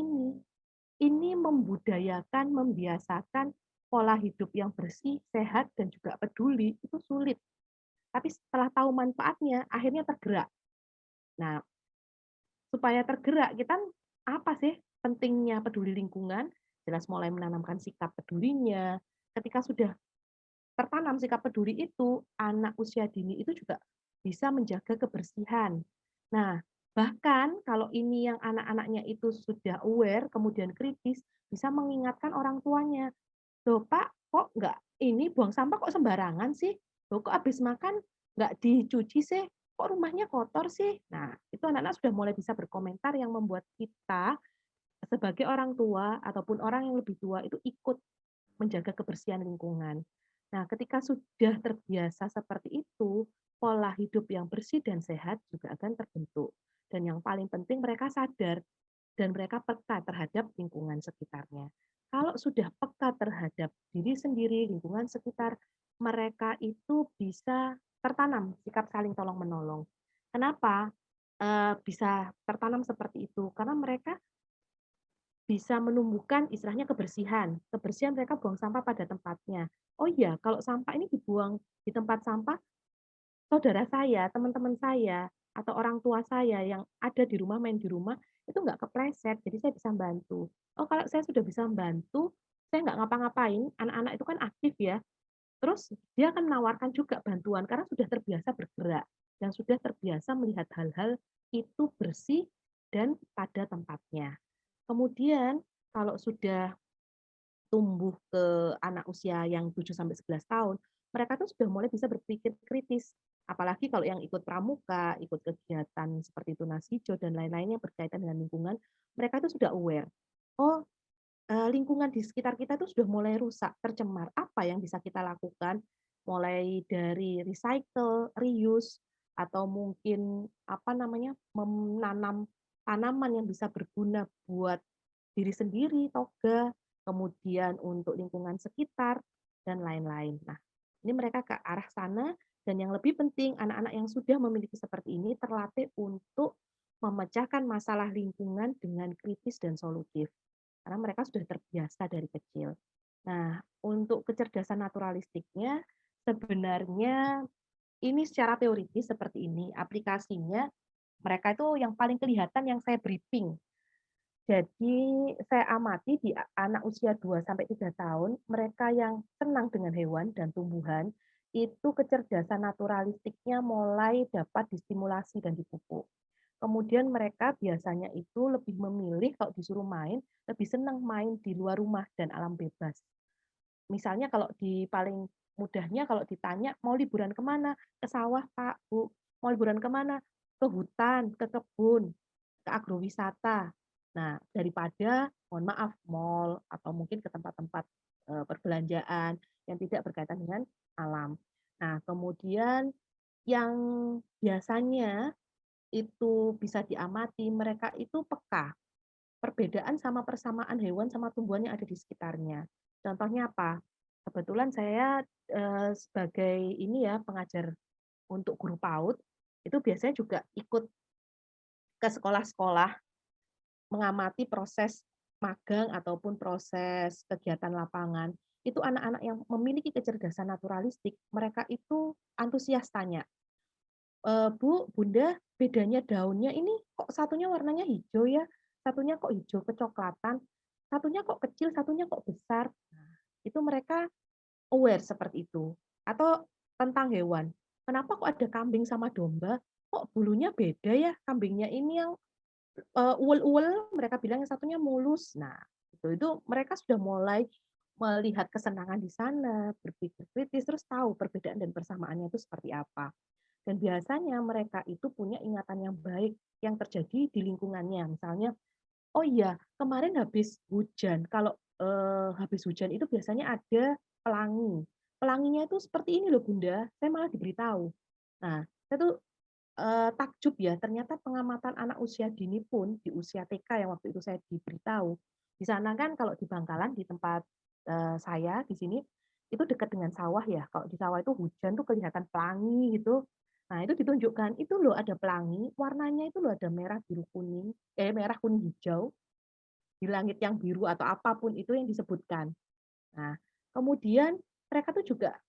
ini membudayakan, membiasakan pola hidup yang bersih, sehat, dan juga peduli itu sulit. Tapi setelah tahu manfaatnya, akhirnya tergerak. Nah, supaya tergerak, kita apa sih pentingnya peduli lingkungan? Jelas mulai menanamkan sikap pedulinya. Ketika sudah tertanam sikap peduli itu, anak usia dini itu juga bisa menjaga kebersihan. Nah, bahkan kalau ini yang anak-anaknya itu sudah aware, kemudian kritis, bisa mengingatkan orang tuanya. Loh Pak, kok nggak ini buang sampah kok sembarangan sih? Loh kok habis makan nggak dicuci sih? Kok rumahnya kotor sih? Nah, itu anak-anak sudah mulai bisa berkomentar yang membuat kita sebagai orang tua ataupun orang yang lebih tua itu ikut menjaga kebersihan lingkungan. Nah, ketika sudah terbiasa seperti itu, pola hidup yang bersih dan sehat juga akan terbentuk. Dan yang paling penting mereka sadar dan mereka peka terhadap lingkungan sekitarnya. Kalau sudah peka terhadap diri sendiri, lingkungan sekitar, mereka itu bisa tertanam sikap saling tolong-menolong. Kenapa bisa tertanam seperti itu? Karena mereka bisa menumbuhkan istilahnya kebersihan. Kebersihan mereka buang sampah pada tempatnya. Oh iya, kalau sampah ini dibuang di tempat sampah, saudara saya, teman-teman saya, atau orang tua saya yang ada di rumah, main di rumah, itu nggak kepleset, jadi saya bisa bantu. Oh, kalau saya sudah bisa membantu, saya nggak ngapa-ngapain, anak-anak itu kan aktif ya, terus dia akan menawarkan juga bantuan karena sudah terbiasa bergerak dan sudah terbiasa melihat hal-hal itu bersih dan pada tempatnya. Kemudian kalau sudah tumbuh ke anak usia yang 7 sampai 11 tahun, mereka tuh sudah mulai bisa berpikir kritis. Apalagi kalau yang ikut pramuka, ikut kegiatan seperti tunas hijau dan lain-lain yang berkaitan dengan lingkungan, mereka itu sudah aware. Oh, lingkungan di sekitar kita itu sudah mulai rusak, tercemar. Apa yang bisa kita lakukan? Mulai dari recycle, reuse, atau mungkin apa namanya, menanam tanaman yang bisa berguna buat diri sendiri, toga, kemudian untuk lingkungan sekitar, dan lain-lain. Nah, ini mereka ke arah sana, dan yang lebih penting, anak-anak yang sudah memiliki seperti ini terlatih untuk memecahkan masalah lingkungan dengan kritis dan solutif. Karena mereka sudah terbiasa dari kecil. Nah, untuk kecerdasan naturalistiknya, sebenarnya ini secara teoritis seperti ini, aplikasinya mereka itu yang paling kelihatan yang saya briefing. Jadi saya amati di anak usia 2 sampai 3 tahun, mereka yang senang dengan hewan dan tumbuhan, itu kecerdasan naturalistiknya mulai dapat distimulasi dan dipupuk. Kemudian mereka biasanya itu lebih memilih kalau disuruh main, lebih senang main di luar rumah dan alam bebas. Misalnya kalau di paling mudahnya kalau ditanya, "Mau liburan kemana?" "Ke sawah, Pak, Bu." "Mau liburan kemana?" "Ke hutan, ke kebun, ke agrowisata." Nah, daripada mohon maaf mall atau mungkin ke tempat-tempat perbelanjaan yang tidak berkaitan dengan alam. Nah, kemudian yang biasanya itu bisa diamati, mereka itu peka perbedaan sama persamaan hewan sama tumbuhan yang ada di sekitarnya. Contohnya apa? Kebetulan saya sebagai ini ya pengajar untuk guru PAUD, itu biasanya juga ikut ke sekolah-sekolah mengamati proses magang ataupun proses kegiatan lapangan. Itu anak-anak yang memiliki kecerdasan naturalistik, mereka itu antusias tanya, Bu, Bunda, bedanya daunnya ini kok satunya warnanya hijau ya, satunya kok hijau kecoklatan, satunya kok kecil, satunya kok besar. Nah, itu mereka aware seperti itu. Atau tentang hewan, kenapa kok ada kambing sama domba, kok bulunya beda ya, kambingnya ini yang uwel-uwel, mereka bilang yang satunya mulus. Nah, itu mereka sudah mulai melihat kesenangan di sana, berpikir kritis, terus tahu perbedaan dan persamaannya itu seperti apa. Dan biasanya mereka itu punya ingatan yang baik yang terjadi di lingkungannya. Misalnya, oh iya, kemarin habis hujan. Kalau habis hujan itu biasanya ada pelangi. Pelanginya itu seperti ini loh Bunda, saya malah diberitahu. Nah, saya tuh takjub ya, ternyata pengamatan anak usia dini pun di usia TK yang waktu itu saya diberitahu. Di sana kan kalau di Bangkalan di tempat saya di sini itu dekat dengan sawah ya. Kalau di sawah itu hujan tuh kelihatan pelangi gitu. Nah, itu ditunjukkan, itu loh ada pelangi, warnanya itu loh ada merah, biru, kuning, merah, kuning, hijau, di langit yang biru atau apapun itu yang disebutkan. Nah, kemudian mereka tuh juga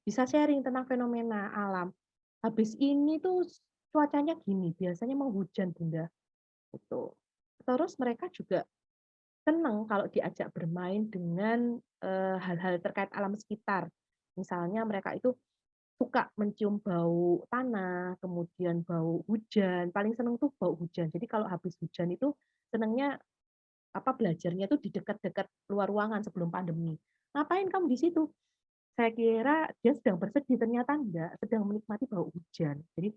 bisa sharing tentang fenomena alam. Habis ini tuh cuacanya gini, biasanya mau hujan Bunda, gitu. Terus mereka juga senang kalau diajak bermain dengan hal-hal terkait alam sekitar. Misalnya mereka itu suka mencium bau tanah, kemudian bau hujan, paling seneng tuh bau hujan. Jadi kalau habis hujan itu senangnya belajarnya tuh di dekat-dekat luar ruangan sebelum pandemi. "Ngapain kamu di situ?" Saya kira dia sedang bersedih, ternyata enggak, sedang menikmati bau hujan. Jadi,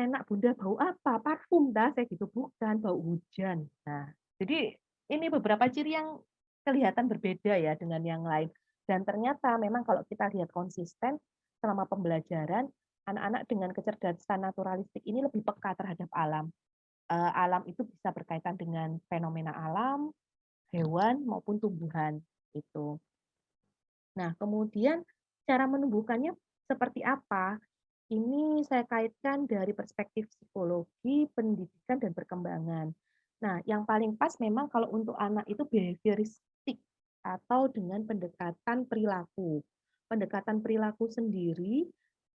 "Enak Bunda, bau apa? Parfum dah," saya gitu, "bukan, bau hujan." Nah, jadi ini beberapa ciri yang kelihatan berbeda ya dengan yang lain. Dan ternyata memang kalau kita lihat konsisten selama pembelajaran, anak-anak dengan kecerdasan naturalistik ini lebih peka terhadap alam. alam itu bisa berkaitan dengan fenomena alam, hewan maupun tumbuhan itu. Nah, kemudian cara menumbuhkannya seperti apa? Ini saya kaitkan dari perspektif psikologi, pendidikan, dan perkembangan. Nah, yang paling pas memang kalau untuk anak itu behavioristik atau dengan pendekatan perilaku. Pendekatan perilaku sendiri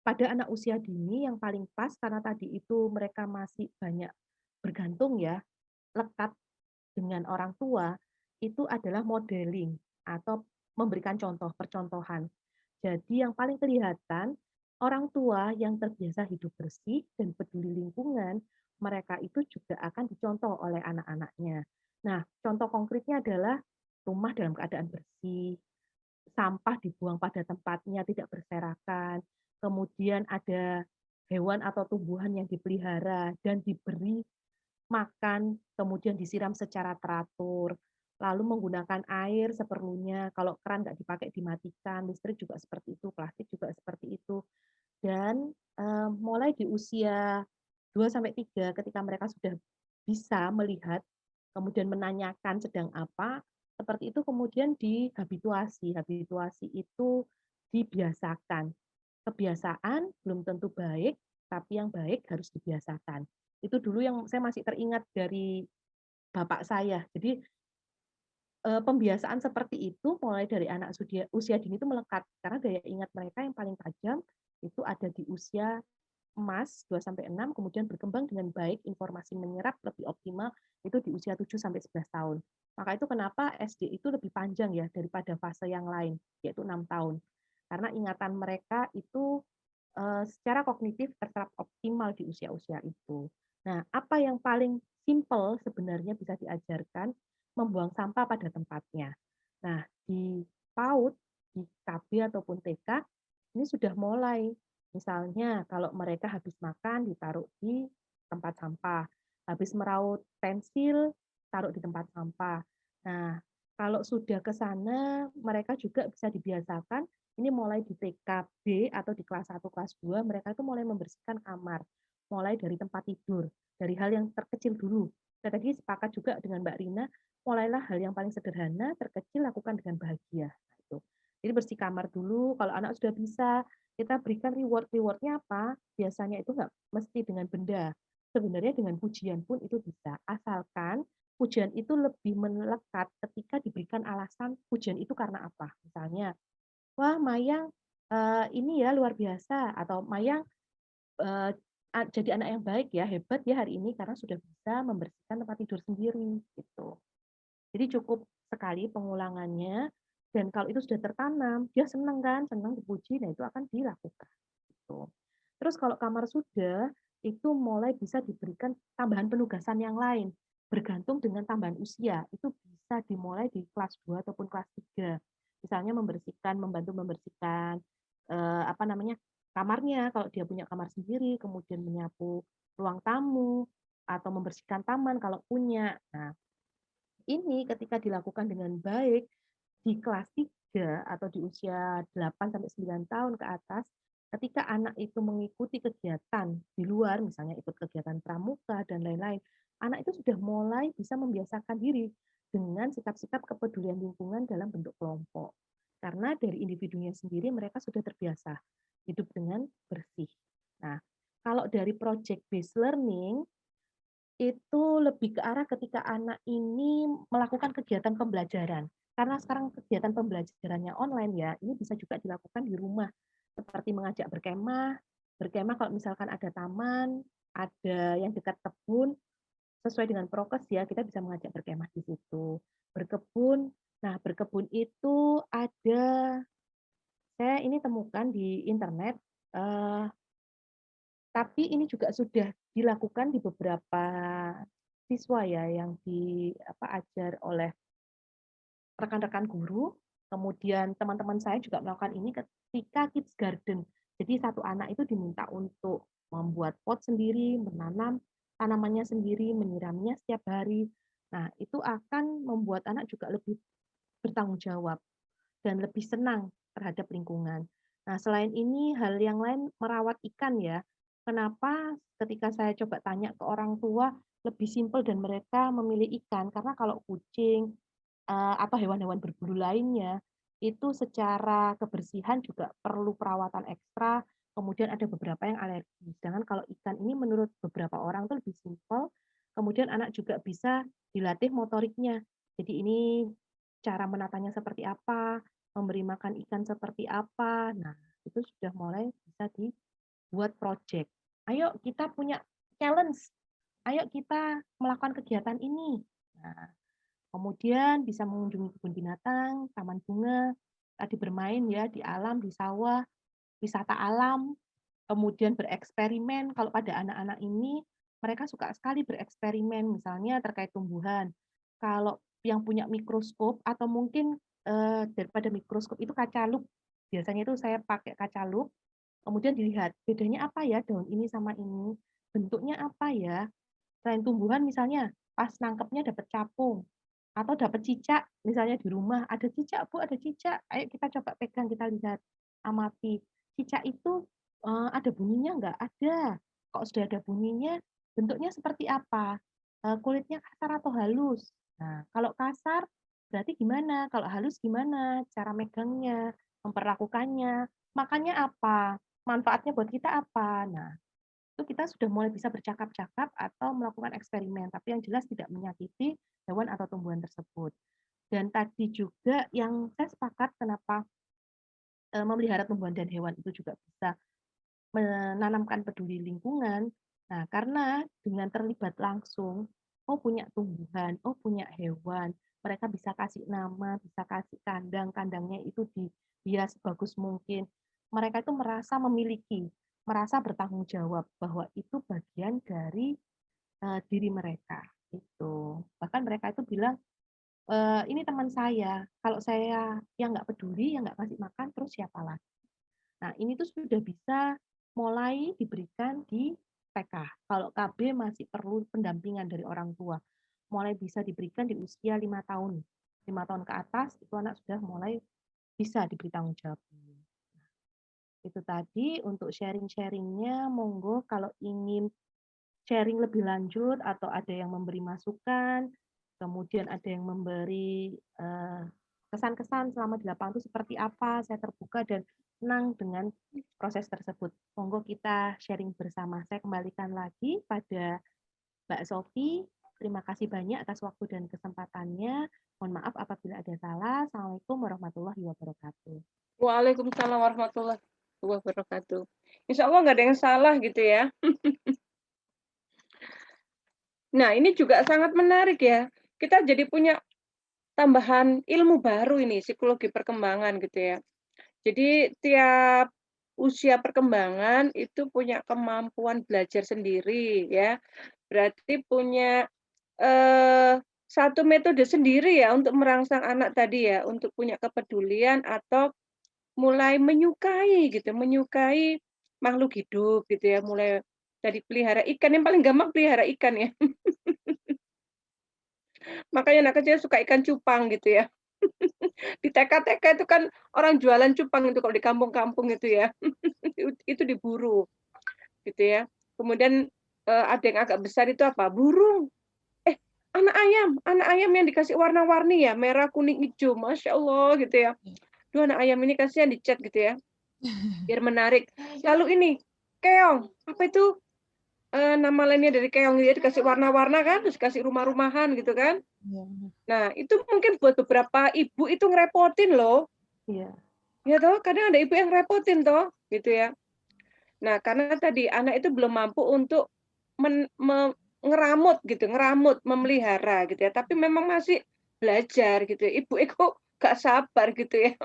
pada anak usia dini yang paling pas karena tadi itu mereka masih banyak bergantung ya, lekat dengan orang tua, itu adalah modeling atau memberikan contoh, percontohan. Jadi yang paling kelihatan, orang tua yang terbiasa hidup bersih dan peduli lingkungan, mereka itu juga akan dicontoh oleh anak-anaknya. Nah, contoh konkretnya adalah rumah dalam keadaan bersih, sampah dibuang pada tempatnya, tidak berserakan, kemudian ada hewan atau tumbuhan yang dipelihara dan diberi makan, kemudian disiram secara teratur, lalu menggunakan air seperlunya, kalau keran nggak dipakai dimatikan, listrik juga seperti itu, plastik juga seperti itu. Dan mulai di usia 2 sampai 3 ketika mereka sudah bisa melihat, kemudian menanyakan sedang apa, seperti itu kemudian dihabituasi. Habituasi itu dibiasakan. Kebiasaan belum tentu baik, tapi yang baik harus dibiasakan. Itu dulu yang saya masih teringat dari bapak saya. Jadi pembiasaan seperti itu mulai dari anak usia dini itu melekat, karena daya ingat mereka yang paling tajam itu ada di usia emas 2 sampai 6, kemudian berkembang dengan baik, informasi menyerap lebih optimal itu di usia 7 sampai 11 tahun. Maka itu kenapa SD itu lebih panjang ya daripada fase yang lain, yaitu 6 tahun. Karena ingatan mereka itu secara kognitif terserap optimal di usia-usia itu. Nah, apa yang paling simple sebenarnya bisa diajarkan? Membuang sampah pada tempatnya. Nah, di PAUD, di KB ataupun TK, ini sudah mulai. Misalnya, kalau mereka habis makan, ditaruh di tempat sampah. Habis meraut pensil, taruh di tempat sampah. Nah, kalau sudah ke sana, mereka juga bisa dibiasakan, ini mulai di TKB atau di kelas 1, kelas 2, mereka itu mulai membersihkan kamar. Mulai dari tempat tidur, dari hal yang terkecil dulu. Saya tadi sepakat juga dengan Mbak Rina, mulailah hal yang paling sederhana, terkecil, lakukan dengan bahagia. Nah, itu. Jadi bersih kamar dulu, kalau anak sudah bisa, kita berikan reward-rewardnya apa? Biasanya itu nggak mesti dengan benda. Sebenarnya dengan pujian pun itu bisa. Asalkan pujian itu lebih melekat ketika diberikan alasan pujian itu karena apa. Misalnya, wah Mayang ini ya luar biasa, atau Mayang jadi anak yang baik ya, hebat ya hari ini karena sudah bisa membersihkan tempat tidur sendiri gitu. Jadi cukup sekali pengulangannya, dan kalau itu sudah tertanam, dia senang kan, senang dipuji, nah itu akan dilakukan. Gitu. Terus kalau kamar sudah, itu mulai bisa diberikan tambahan penugasan yang lain, bergantung dengan tambahan usia, itu bisa dimulai di kelas 2 ataupun kelas 3. Misalnya membersihkan, membantu membersihkan kamarnya, kalau dia punya kamar sendiri, kemudian menyapu ruang tamu, atau membersihkan taman kalau punya. Nah, ini ketika dilakukan dengan baik di kelas 3 atau di usia 8 sampai 9 tahun ke atas, ketika anak itu mengikuti kegiatan di luar, misalnya ikut kegiatan pramuka dan lain-lain, anak itu sudah mulai bisa membiasakan diri dengan sikap-sikap kepedulian lingkungan dalam bentuk kelompok. Karena dari individunya sendiri mereka sudah terbiasa hidup dengan bersih. Nah, kalau dari project based learning itu lebih ke arah ketika anak ini melakukan kegiatan pembelajaran. Karena sekarang kegiatan pembelajarannya online ya, ini bisa juga dilakukan di rumah. Seperti mengajak berkemah, berkemah kalau misalkan ada taman, ada yang dekat kebun, sesuai dengan prokes ya, kita bisa mengajak berkemah di situ. Berkebun, nah berkebun itu ada, saya ini temukan di internet, tapi ini juga sudah dilakukan di beberapa siswa ya yang diajar oleh rekan-rekan guru, kemudian teman-teman saya juga melakukan ini ketika kids garden. Jadi satu anak itu diminta untuk membuat pot sendiri, menanam tanamannya sendiri, menyiramnya setiap hari. Nah, itu akan membuat anak juga lebih bertanggung jawab dan lebih senang terhadap lingkungan. Nah, selain ini hal yang lain merawat ikan ya. kenapa ketika saya coba tanya ke orang tua lebih simpel dan mereka memilih ikan, karena kalau kucing, atau hewan-hewan berbulu lainnya, itu secara kebersihan juga perlu perawatan ekstra, kemudian ada beberapa yang alergi. Sedangkan kalau ikan ini menurut beberapa orang itu lebih simpel, kemudian anak juga bisa dilatih motoriknya. Jadi ini cara menatanya seperti apa, memberi makan ikan seperti apa. Nah, itu sudah mulai bisa dibuat project. Ayo kita punya challenge, ayo kita melakukan kegiatan ini. Nah, kemudian bisa mengunjungi kebun binatang, taman bunga, tadi bermain ya di alam, di sawah, wisata alam, kemudian bereksperimen. Kalau pada anak-anak ini, mereka suka sekali bereksperimen, misalnya terkait tumbuhan. Kalau yang punya mikroskop atau mungkin daripada mikroskop itu kaca lup. Biasanya itu saya pakai kaca lup, kemudian dilihat bedanya apa ya daun ini sama ini, bentuknya apa ya. Selain tumbuhan misalnya pas nangkepnya dapat capung atau dapat cicak, misalnya di rumah ada cicak Bu, ada cicak, ayo kita coba pegang, kita lihat, amati. Cicak itu ada bunyinya enggak? Ada. Kok sudah ada bunyinya, bentuknya seperti apa? Kulitnya kasar atau halus? Nah, kalau kasar berarti gimana? Kalau halus gimana? Cara megangnya, memperlakukannya, makannya apa? Manfaatnya buat kita apa? Nah, itu kita sudah mulai bisa bercakap-cakap atau melakukan eksperimen, tapi yang jelas tidak menyakiti hewan atau tumbuhan tersebut. Dan tadi juga yang saya sepakat kenapa memelihara tumbuhan dan hewan itu juga bisa menanamkan peduli lingkungan. Nah, karena dengan terlibat langsung, oh punya tumbuhan, oh punya hewan, mereka bisa kasih nama, bisa kasih kandang, kandangnya itu dihias sebagus mungkin. Mereka itu merasa memiliki, merasa bertanggung jawab bahwa itu bagian dari diri mereka. Itu. Bahkan mereka itu bilang, ini teman saya, kalau saya yang nggak peduli, yang nggak kasih makan, terus siapa lagi? Nah, ini tuh sudah bisa mulai diberikan di TK. Kalau KB masih perlu pendampingan dari orang tua. Mulai bisa diberikan di usia 5 tahun. 5 tahun ke atas itu anak sudah mulai bisa diberi tanggung jawab. Itu tadi untuk sharing-sharingnya, monggo kalau ingin sharing lebih lanjut atau ada yang memberi masukan, kemudian ada yang memberi kesan-kesan selama di lapangan itu seperti apa, saya terbuka dan senang dengan proses tersebut. Monggo kita sharing bersama. Saya kembalikan lagi pada Mbak Sofi. Terima kasih banyak atas waktu dan kesempatannya. Mohon maaf apabila ada salah. Assalamualaikum warahmatullahi wabarakatuh.
Waalaikumsalam warahmatullahi wabarakatuh. Insya Allah nggak ada yang salah gitu ya. Nah, ini juga sangat menarik ya. Kita jadi punya tambahan ilmu baru ini, psikologi perkembangan gitu ya. Jadi tiap usia perkembangan itu punya kemampuan belajar sendiri ya. Berarti punya satu metode sendiri ya untuk merangsang anak tadi ya, untuk punya kepedulian atau mulai menyukai gitu, menyukai makhluk hidup gitu ya, mulai dari pelihara ikan, yang paling gampang pelihara ikan ya. Makanya anak kecil suka ikan cupang gitu ya. Di TK-TK itu kan orang jualan cupang itu kalau di kampung-kampung itu ya. Itu diburu gitu ya. Kemudian ada yang agak besar itu apa? Burung. Anak ayam yang dikasih warna-warni ya, merah, kuning, hijau. Masya Allah gitu ya. Duh, anak ayam ini kasihan dicat gitu ya. Biar menarik. Lalu ini keong. Apa itu? Nama lainnya dari keong dia dikasih warna-warna kan, terus kasih rumah-rumahan gitu kan. Nah, itu mungkin buat beberapa ibu itu ngerepotin loh.
Iya.
Ya toh, kadang ada ibu yang repotin toh, gitu ya. Nah, karena tadi anak itu belum mampu untuk ngeramut gitu, ngeramut, memelihara gitu ya. Tapi memang masih belajar gitu ya. Ibu itu gak sabar gitu ya.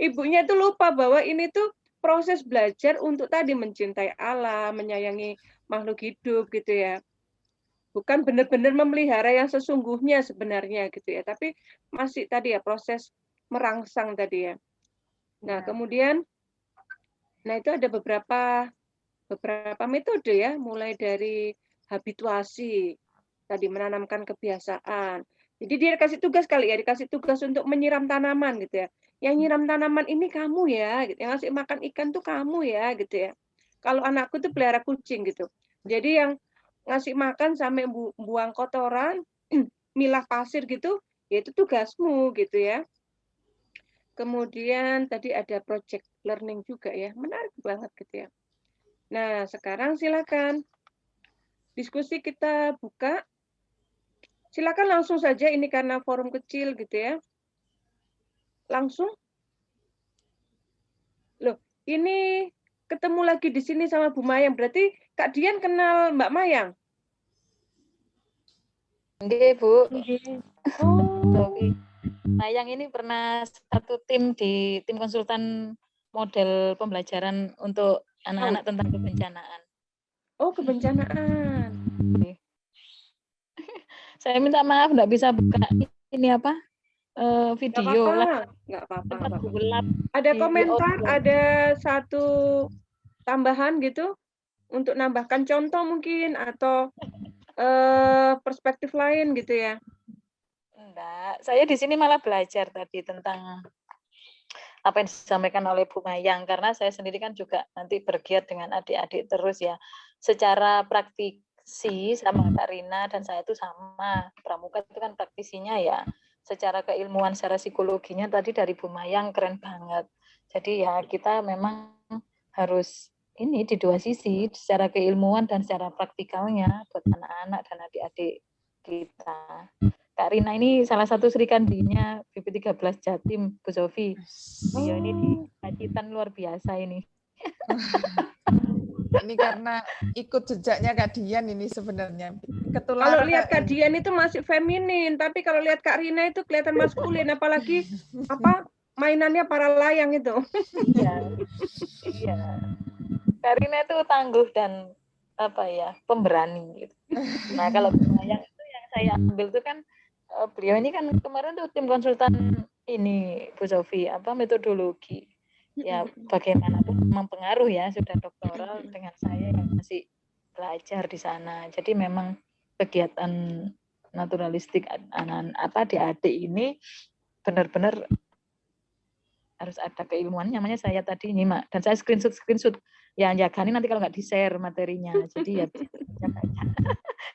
Ibunya itu lupa bahwa ini tuh proses belajar untuk tadi mencintai alam, menyayangi makhluk hidup gitu ya. Bukan benar-benar memelihara yang sesungguhnya sebenarnya gitu ya, tapi masih tadi ya proses merangsang tadi ya. Nah, kemudian itu ada beberapa metode ya, mulai dari habituasi, tadi menanamkan kebiasaan. Jadi dia dikasih tugas kali ya, dikasih tugas untuk menyiram tanaman gitu ya. Yang nyiram tanaman ini kamu ya, gitu. Yang ngasih makan ikan tuh kamu ya, gitu ya. Kalau anakku tuh pelihara kucing gitu. Jadi yang ngasih makan sampai buang kotoran, milah pasir gitu, ya itu tugasmu gitu ya. Kemudian tadi ada project learning juga ya, menarik banget gitu ya. Nah, sekarang silakan diskusi kita buka. Silakan langsung saja, ini karena forum kecil gitu ya. Langsung. Loh, ini ketemu lagi di sini sama Bu Mayang. Berarti Kak Dian kenal Mbak Mayang?
Nggih, Bu.
Oh.
Mayang ini pernah satu tim di tim konsultan model pembelajaran untuk anak-anak tentang kebencanaan.
Oh, kebencanaan.
Saya minta maaf nggak bisa buka ini apa video lah.
Nggak apa-apa.
di
Ada komentar,
audio.
ada satu tambahan gitu untuk nambahkan contoh mungkin atau perspektif lain gitu ya.
Enggak, saya di sini malah belajar tadi tentang apa yang disampaikan oleh Bu Mayang, karena saya sendiri kan juga nanti bergiat dengan adik-adik terus ya. Secara praktisi sama Kak Rina dan saya itu sama. Pramuka itu kan praktisinya ya. Secara keilmuan, secara psikologinya tadi dari Bu Mayang keren banget. Jadi ya kita memang harus ini di dua sisi, secara keilmuan dan secara praktikalnya buat anak-anak dan adik-adik kita. Kak Rina ini salah satu Serikandinya BP13 Jatim, Bu Sofi. Beliau ini di Pacitan luar biasa ini.
Ini karena ikut jejaknya Kak Dian ini sebenarnya.
Kalau lihat Kak Dian itu masih feminin, tapi kalau lihat Kak Rina itu kelihatan maskulin, apalagi apa mainannya para layang itu.
Iya. Kak Rina itu tangguh dan apa ya, pemberani gitu. Nah, kalau yang itu yang saya ambil itu kan beliau ini kan kemarin tuh tim konsultan ini Bu Sofi, apa metodologi. Ya bagaimanapun memang pengaruh ya, sudah doktoral dengan saya yang masih belajar di sana. Jadi memang kegiatan naturalistik anak apa adik-adik ini benar-benar harus ada keilmuannya, namanya saya tadi nyimak dan saya screenshot yang jagani nanti kalau nggak di-share materinya. Jadi ya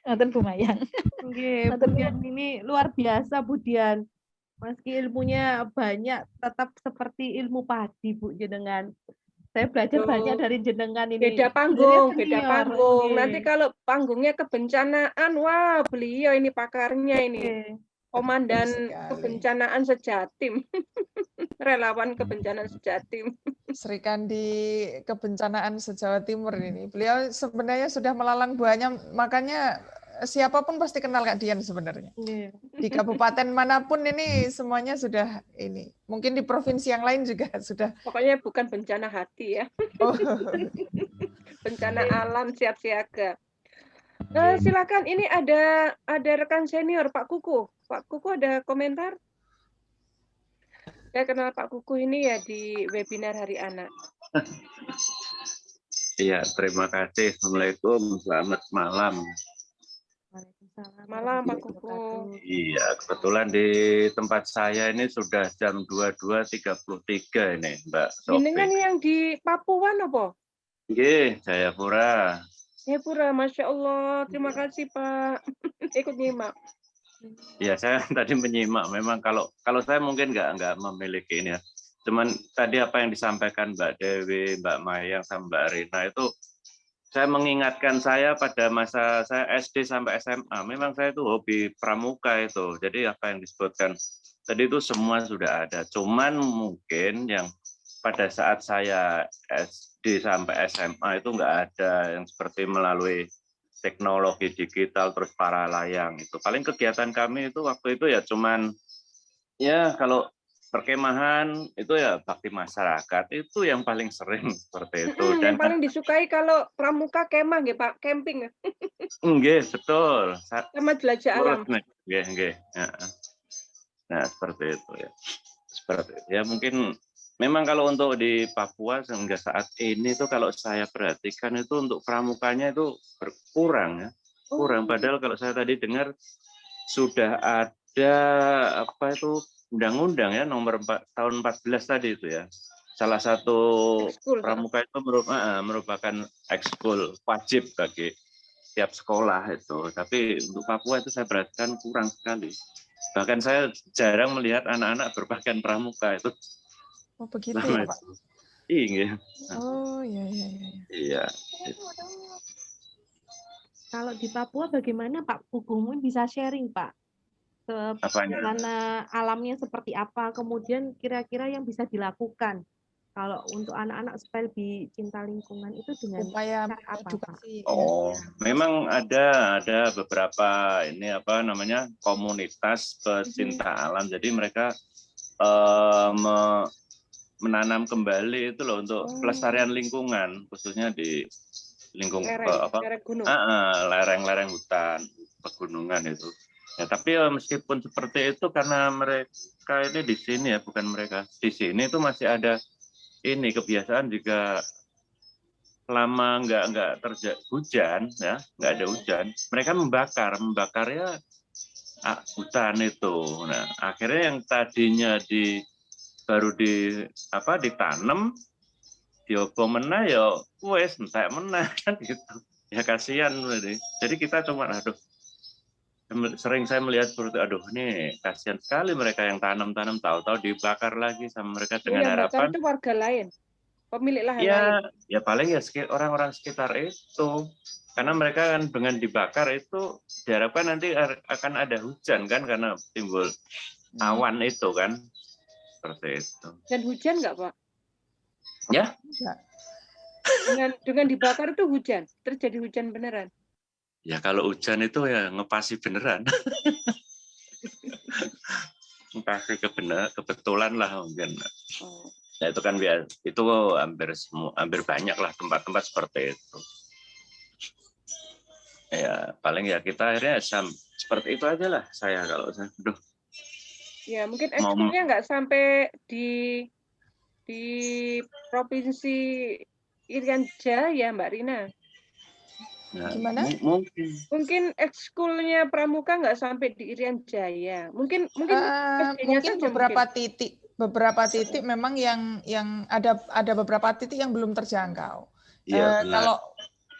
nonton Bu Mayang.
Oke, Bu Dian ini luar biasa Bu Dian. Meski ilmunya banyak, tetap seperti ilmu padi Bu jenengan. Saya belajar banyak dari jenengan ini.
Beda panggung. Nanti kalau panggungnya kebencanaan, wah beliau ini pakarnya ini. Komandan kebencanaan sejatim. Relawan kebencanaan sejatim.
Serikandi kebencanaan se-Jawa Timur ini. Beliau sebenarnya sudah melalang buahnya, makanya siapapun pasti kenal Kak Dian sebenarnya. Di kabupaten manapun ini semuanya sudah ini. Mungkin di provinsi yang lain juga sudah.
Pokoknya bukan bencana hati ya. Bencana alam siap siaga. Silakan, ini ada rekan senior Pak Kuku. Pak Kuku ada komentar? Saya kenal Pak Kuku ini ya di webinar Hari Anak.
Iya, terima kasih. Assalamualaikum, selamat malam.
Malam Pak Kuku.
Iya, kebetulan di tempat saya ini sudah jam 22.33 ini, Mbak Sofi.
Ini kan yang di Papua apa?
Nggih, Jayapura.
Jayapura, Masya Allah. Terima kasih Pak. Ikut nyimak.
Ya, saya tadi menyimak. Memang kalau saya mungkin nggak memiliki ini ya. Cuman tadi apa yang disampaikan Mbak Dewi, Mbak Mayang, sama Mbak Rina itu saya mengingatkan saya pada masa saya SD sampai SMA. Memang saya itu hobi pramuka itu. Jadi apa yang disebutkan tadi itu semua sudah ada. Cuman mungkin yang pada saat saya SD sampai SMA itu nggak ada yang seperti melalui teknologi digital terus para layang itu. Paling kegiatan kami itu waktu itu ya cuman ya kalau perkemahan itu ya bakti masyarakat itu yang paling sering seperti itu.
Dan yang paling disukai kalau pramuka kemah nggih Pak, camping.
Nggih, betul.
Sama jelajah alam.
Nggih. Nah, seperti itu ya. Seperti itu. Ya mungkin memang kalau untuk di Papua sehingga saat ini tuh kalau saya perhatikan itu untuk pramukanya itu berkurang ya. Kurang. Padahal kalau saya tadi dengar sudah ada apa itu undang-undang ya nomor tahun 14 tadi itu ya. salah satu
Ekskul,
pramuka itu merupakan ekskul wajib bagi tiap sekolah itu. Tapi untuk Papua itu saya perhatikan kurang sekali. Bahkan saya jarang melihat anak-anak berpakaian pramuka itu.
Oh begitu ya Pak?
Iya.
Oh iya.
Iya.
Kalau di Papua bagaimana Pak Kukumu bisa sharing Pak? Suasana alamnya seperti apa, kemudian kira-kira yang bisa dilakukan kalau untuk anak-anak supaya lebih cinta lingkungan itu dengan
upaya
apa Pak?
Oh, memang ada beberapa ini apa namanya komunitas pecinta alam. Jadi mereka menanam kembali itu loh untuk pelestarian lingkungan, khususnya di lereng-lereng hutan, pegunungan itu. Ya, tapi meskipun seperti itu karena mereka ini di sini ya, bukan mereka di sini itu masih ada ini kebiasaan jika lama nggak terjadi hujan ya, nggak ada hujan, mereka membakar ya hutan itu. Nah, akhirnya yang tadinya baru ditanam diobong menah ya wes entek menah kan gitu. Ya kasihan jadi kita cuma sering saya melihat seperti ini kasihan sekali mereka yang tanam tahu-tahu dibakar lagi sama mereka dengan harapan
itu warga lain, pemilik lahan lain.
Ya paling ya orang-orang sekitar itu, karena mereka kan dengan dibakar itu diharapkan nanti akan ada hujan kan karena timbul awan itu kan seperti itu.
Dan hujan nggak Pak?
Ya.
Dengan dibakar itu hujan, terjadi hujan beneran.
Ya kalau hujan itu ya ngepasi beneran. Ngepasi kebetulan lah mungkin. Nah itu kan itu hampir banyak lah tempat-tempat seperti itu. Ya paling ya kita akhirnya seperti itu aja lah saya kalau saya.
Ya mungkin ekskulnya nggak sampai di provinsi Irian Jaya Mbak Rina.
Nah, gimana?
Mungkin ekskulnya pramuka nggak sampai di Irian Jaya. Mungkin
beberapa titik memang yang ada beberapa titik yang belum terjangkau. Kalau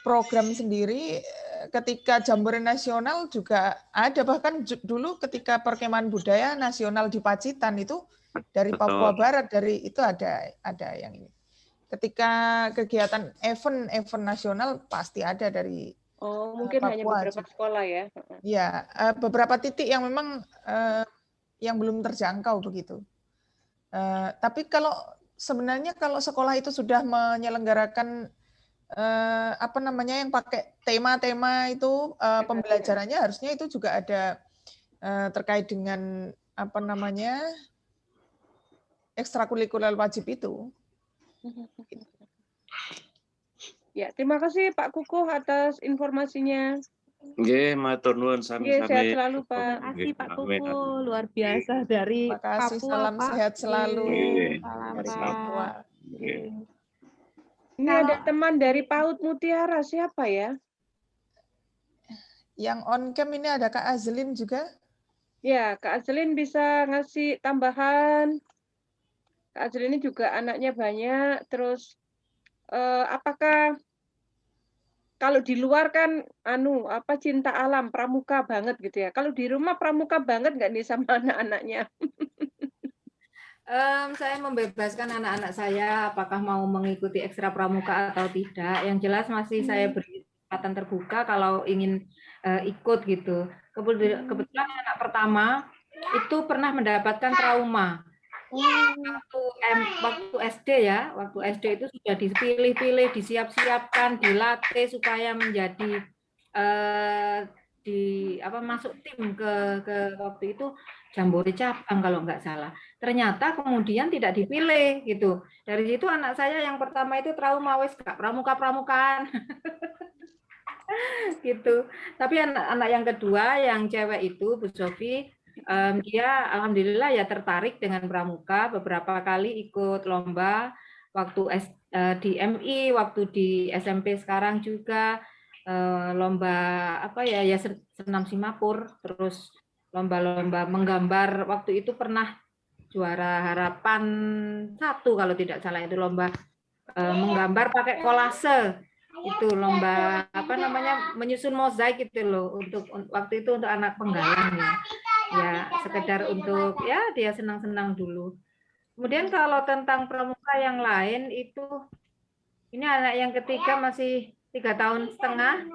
program sendiri ketika Jambore Nasional juga ada, bahkan dulu ketika Perkemahan Budaya Nasional di Pacitan itu dari Papua Barat, dari itu ada yang ini. Ketika kegiatan event nasional pasti ada dari
mungkin
Papua,
hanya beberapa sekolah ya.
Ya, beberapa titik yang memang yang belum terjangkau begitu. Tapi sebenarnya kalau sekolah itu sudah menyelenggarakan yang pakai tema-tema itu pembelajarannya harusnya itu juga ada terkait dengan ekstrakurikuler wajib itu.
Ya, terima kasih Pak Kukuh atas informasinya.
Nggih, matur nuwun sami-sami.
Sehat selalu Pak.
Terima kasih Pak Kukuh, luar biasa dari
kasih,
Papua,
salam
Pak.
sehat selalu.
Salam
dari
Pak.
Papua.
Ini ada teman dari PAUD Mutiara, siapa ya?
Yang on cam ini ada Kak Azlin juga.
Ya, Kak Azlin bisa ngasih tambahan. Kak Azlin ini juga anaknya banyak. Terus apakah kalau di luar kan cinta alam, pramuka banget gitu ya. Kalau di rumah pramuka banget nggak nih sama anak-anaknya?
Saya membebaskan anak-anak saya apakah mau mengikuti ekstra pramuka atau tidak. Yang jelas masih saya beri kesempatan terbuka kalau ingin ikut gitu. Kebetulan anak pertama itu pernah mendapatkan trauma. Waktu SD ya, waktu SD itu sudah dipilih-pilih, disiap-siapkan, dilatih supaya menjadi masuk tim ke waktu itu Jambore cabang kalau nggak salah. Ternyata kemudian tidak dipilih gitu. Dari situ anak saya yang pertama itu trauma, wes gak pramuka-pramukaan. Gitu. Tapi anak yang kedua yang cewek itu Bu Sofi, dia alhamdulillah ya tertarik dengan pramuka, beberapa kali ikut lomba waktu di MI, waktu di SMP sekarang juga lomba senam Simapur, terus lomba-lomba menggambar. Waktu itu pernah
juara harapan 1 kalau tidak salah, itu lomba menggambar pakai kolase, itu lomba apa namanya menyusun mozaik itu loh, untuk waktu itu untuk anak penggalang ya sekedar untuk ya dia senang-senang dulu. Kemudian kalau tentang pramuka yang lain itu, ini anak yang ketiga masih 3,5 tahun.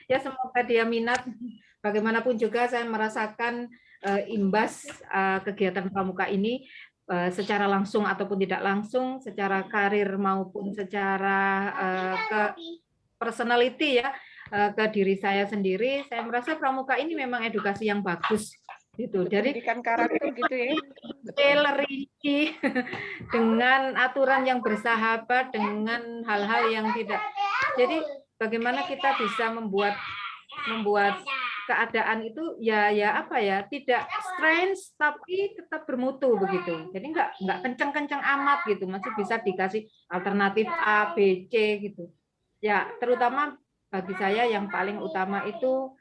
Ya semoga dia minat. Bagaimanapun juga saya merasakan imbas kegiatan pramuka ini secara langsung ataupun tidak langsung, secara karir maupun secara ke personality ya, ke diri saya sendiri. Saya merasa pramuka ini memang edukasi yang bagus gitu. Jadi
pendidikan karakter gitu ya.
rinci dengan aturan yang bersahabat, dengan hal-hal yang tidak. Jadi bagaimana kita bisa membuat keadaan itu ya apa ya, tidak strange tapi tetap bermutu begitu. Jadi nggak kencang-kencang amat gitu, masih bisa dikasih alternatif A, B, C gitu. Ya, terutama bagi saya yang paling utama itu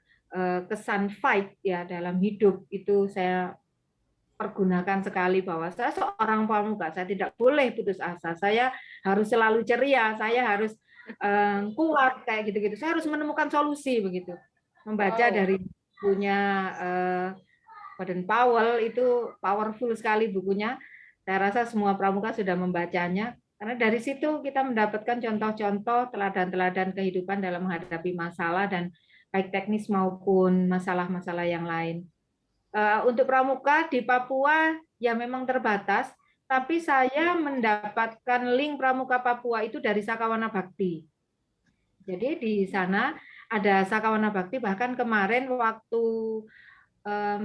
kesan fight ya dalam hidup itu saya pergunakan sekali, bahwa saya seorang pramuka, saya tidak boleh putus asa, saya harus selalu ceria, saya harus kuat kayak gitu-gitu, saya harus menemukan solusi begitu. Membaca dari bukunya Baden Powell itu powerful sekali bukunya. Saya rasa semua pramuka sudah membacanya, karena dari situ kita mendapatkan contoh-contoh teladan-teladan kehidupan dalam menghadapi masalah, dan baik teknis maupun masalah-masalah yang lain. Untuk pramuka di Papua ya memang terbatas, tapi saya mendapatkan link pramuka Papua itu dari Sakawana Bakti. Jadi di sana ada Sakawana Bakti, bahkan kemarin waktu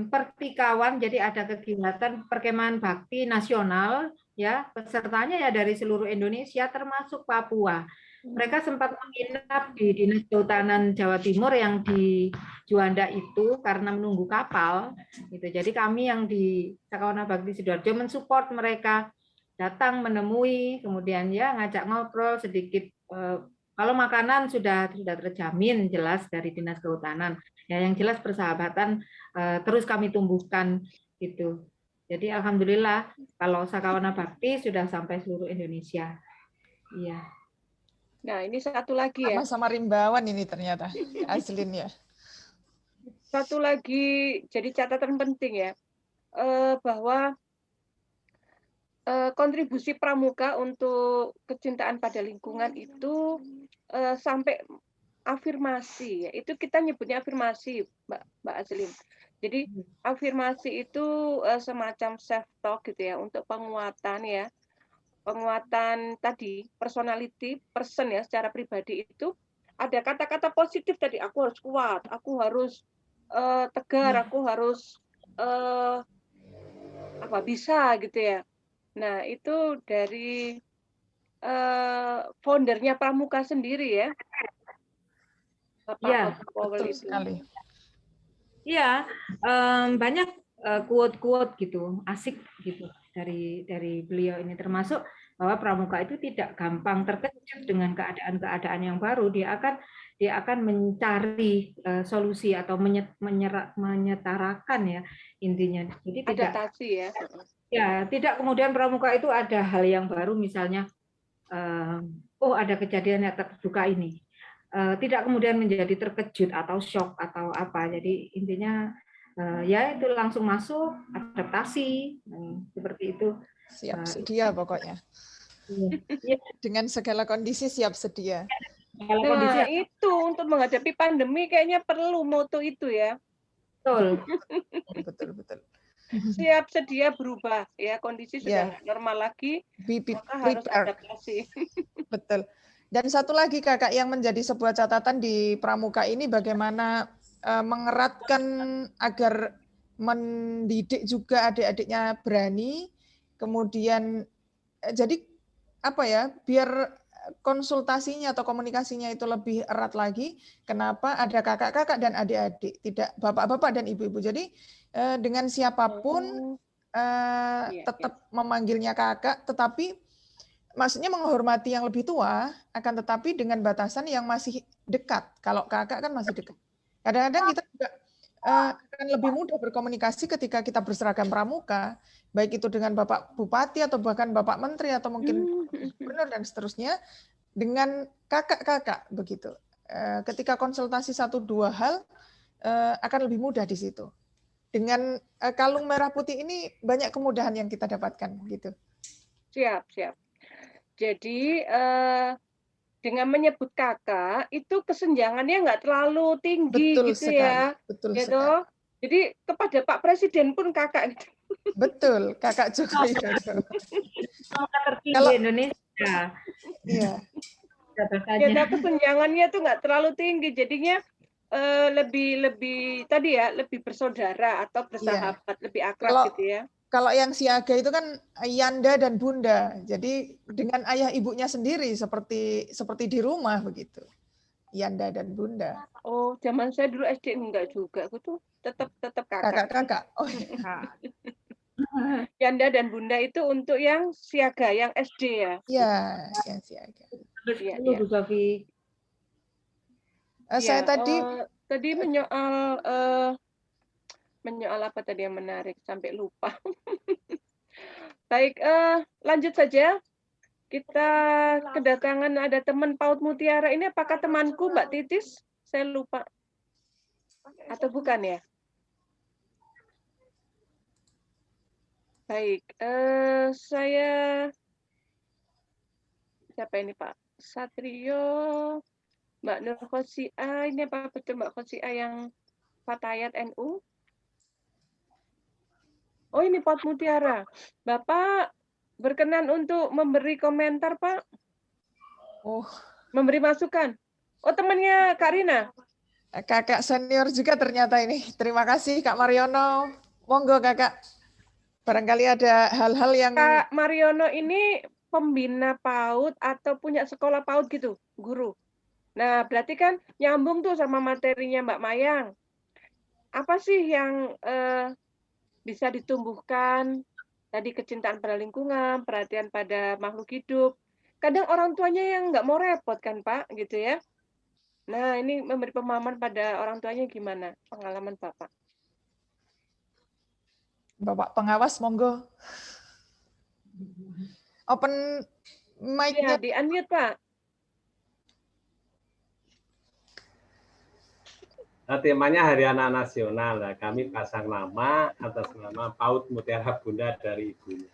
Pertikawan, jadi ada kegiatan perkemahan bakti nasional ya, pesertanya ya dari seluruh Indonesia termasuk Papua. Mereka sempat menginap di Dinas Kehutanan Jawa Timur yang di Juanda itu karena menunggu kapal gitu. Jadi kami yang di Sakawana Bakti Sidoarjo mensupport mereka, datang menemui, kemudian ya ngajak ngobrol sedikit. Kalau makanan sudah terjamin jelas dari Dinas Kehutanan. Ya yang jelas persahabatan terus kami tumbuhkan gitu. Jadi alhamdulillah kalau Sakawana Bakti sudah sampai seluruh Indonesia. Iya.
Nah, ini satu lagi ya.
Sama-sama rimbawan ini ternyata, Aslin ya.
Satu lagi jadi catatan penting ya, bahwa kontribusi pramuka untuk kecintaan pada lingkungan itu sampai afirmasi ya. Itu kita nyebutnya afirmasi, Mbak Aslin. Jadi afirmasi itu semacam self talk gitu ya, untuk penguatan ya. Penguatan tadi personality person ya, secara pribadi itu ada kata-kata positif tadi, aku harus kuat, aku harus tegar, aku harus bisa gitu ya. Nah, itu dari foundernya Pramuka sendiri ya.
Iya,
betul sekali.
Iya, banyak quote-quote gitu, asik gitu dari beliau ini, termasuk bahwa pramuka itu tidak gampang terkejut dengan keadaan-keadaan yang baru. Dia akan mencari solusi atau menyetarakan ya intinya. Jadi
adaptasi ya.
Ya, tidak kemudian pramuka itu ada hal yang baru, misalnya ada kejadian yang terbuka ini. Tidak kemudian menjadi terkejut atau shock atau apa. Jadi intinya ya itu langsung masuk, adaptasi, seperti itu.
Siap sedia pokoknya.
Ya.
Dengan segala kondisi siap sedia.
Nah, itu untuk menghadapi pandemi kayaknya perlu moto itu ya.
Betul.
Betul.
Siap sedia berubah ya, kondisi sudah normal lagi, maka harus adaptasi.
Betul. Dan satu lagi Kakak yang menjadi sebuah catatan di pramuka ini, bagaimana mengeratkan agar mendidik juga adik-adiknya berani, kemudian jadi apa ya, biar konsultasinya atau komunikasinya itu lebih erat lagi. Kenapa ada kakak-kakak dan adik-adik, tidak bapak-bapak dan ibu-ibu. Jadi dengan siapapun tetap memanggilnya kakak, tetapi maksudnya menghormati yang lebih tua, akan tetapi dengan batasan yang masih dekat. Kalau kakak kan masih dekat. Kadang-kadang kita juga akan lebih mudah berkomunikasi ketika kita berseragam pramuka, baik itu dengan Bapak Bupati atau bahkan Bapak Menteri atau mungkin Gubernur dan seterusnya, dengan kakak-kakak begitu. Ketika konsultasi 1-2 hal akan lebih mudah di situ. Dengan kalung merah putih ini banyak kemudahan yang kita dapatkan gitu.
Siap. Jadi dengan menyebut kakak itu kesenjangannya nggak terlalu tinggi
Betul
gitu
sekali,
ya.
betul
Gitu.
sekali.
Jadi kepada Pak Presiden pun kakak gitu.
Betul, Kakak Joko Widodo.
Tertinggi
Kalau
Indonesia.
iya,
Ya, kesenjangannya tuh nggak terlalu tinggi, jadinya lebih tadi ya, lebih bersaudara atau bersahabat, lebih akrab gitu ya.
Kalau yang siaga itu kan Yanda dan Bunda. Jadi dengan ayah ibunya sendiri seperti di rumah begitu. Yanda dan Bunda.
Oh, zaman saya dulu SD enggak juga. Aku tuh tetap kakak.
Kakak-kakak. Oh iya.
Yanda dan Bunda itu untuk yang siaga, yang SD ya.
Iya, yang siaga.
Iya.
Bu Sofi.
Saya
tadi menyoal apa tadi yang menarik sampai lupa. Baik, lanjut saja. Kita kedatangan ada teman PAUD Mutiara. Ini apakah temanku Mbak Titis? Saya lupa. Atau bukan ya? Baik, saya siapa ini Pak? Satrio, Mbak Nur Khosia. Ini apa betul Mbak Khosia yang Fatayat NU? Oh, ini PAUD Mutiara. Bapak berkenan untuk memberi komentar, Pak?
Oh,
memberi masukan. Oh, temannya Kak Rina.
Kakak senior juga ternyata ini. Terima kasih Kak Mariono. Monggo Kakak. Barangkali ada hal-hal yang
Kak Mariono ini pembina PAUD atau punya sekolah PAUD gitu, guru. Nah, berarti kan nyambung tuh sama materinya Mbak Mayang. Apa sih yang bisa ditumbuhkan? Tadi kecintaan pada lingkungan, perhatian pada makhluk hidup. Kadang orang tuanya yang nggak mau repot kan Pak, gitu ya. Nah, ini memberi pemahaman pada orang tuanya gimana? Pengalaman Bapak.
Bapak pengawas, monggo. Open mic-nya.
Ya, di-unmute, Pak.
Temanya Hari Anak Nasional. Nah, kami pasang nama atas nama PAUD Mutiara Bunda dari ibunya.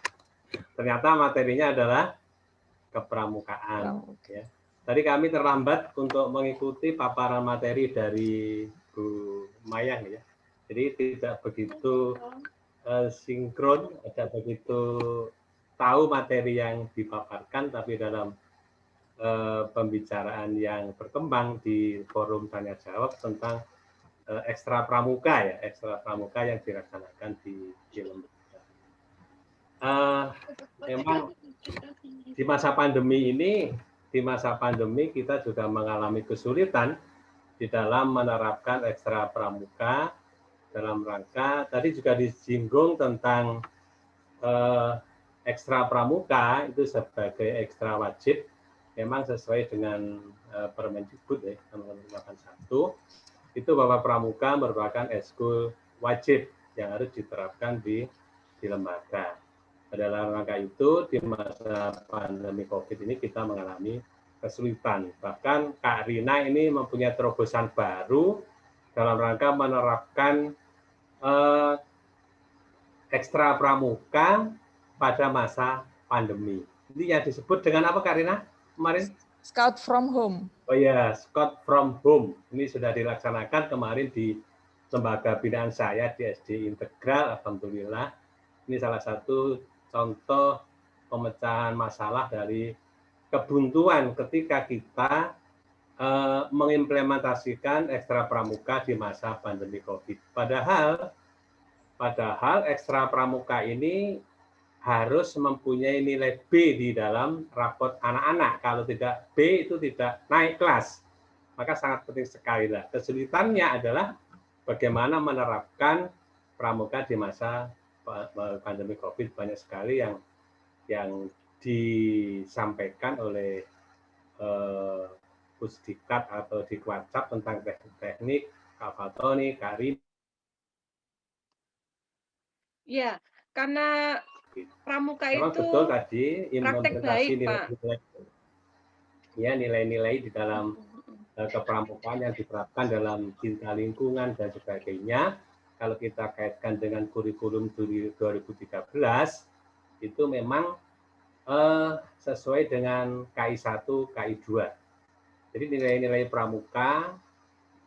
Ternyata materinya adalah kepramukaan. Ya. Tadi kami terlambat untuk mengikuti paparan materi dari Bu Mayang ya. Jadi tidak begitu sinkron, tidak begitu tahu materi yang dipaparkan, tapi dalam pembicaraan yang berkembang di forum tanya jawab tentang ekstra pramuka yang dilaksanakan di Lembaga. Memang di masa pandemi kita juga mengalami kesulitan di dalam menerapkan ekstra pramuka dalam rangka tadi juga disinggung tentang ekstra pramuka itu sebagai ekstra wajib memang sesuai dengan Permendikbud ya nomor 81 itu bahwa pramuka merupakan ekskul wajib yang harus diterapkan di lembaga. Dalam rangka itu di masa pandemi COVID ini kita mengalami kesulitan. Bahkan Kak Rina ini mempunyai terobosan baru dalam rangka menerapkan ekstra pramuka pada masa pandemi. Ini yang disebut dengan apa Kak Rina kemarin?
Scout from Home.
Oh ya, Scout from Home. Ini sudah dilaksanakan kemarin di lembaga binaan saya di SD Integral, alhamdulillah. Ini salah satu contoh pemecahan masalah dari kebuntuan ketika kita mengimplementasikan ekstra pramuka di masa pandemi COVID. Padahal ekstra pramuka ini harus mempunyai nilai B di dalam rapot anak-anak. Kalau tidak B itu tidak naik kelas. Maka sangat penting sekali lah. Kesulitannya adalah bagaimana menerapkan pramuka di masa pandemi COVID. Banyak sekali yang disampaikan oleh Pusdikat atau Dikwacap tentang teknik-teknik, Kak Fatoni, Kak Rina,
Ya, karena pramuka
Memang
itu
betul tadi
praktek
implementasi
baik, Pak.
nilai-nilai, ya nilai-nilai di dalam kepramukaan yang diterapkan dalam cinta lingkungan dan sebagainya. Kalau kita kaitkan dengan kurikulum 2013, itu memang sesuai dengan KI 1, KI 2. Jadi nilai-nilai pramuka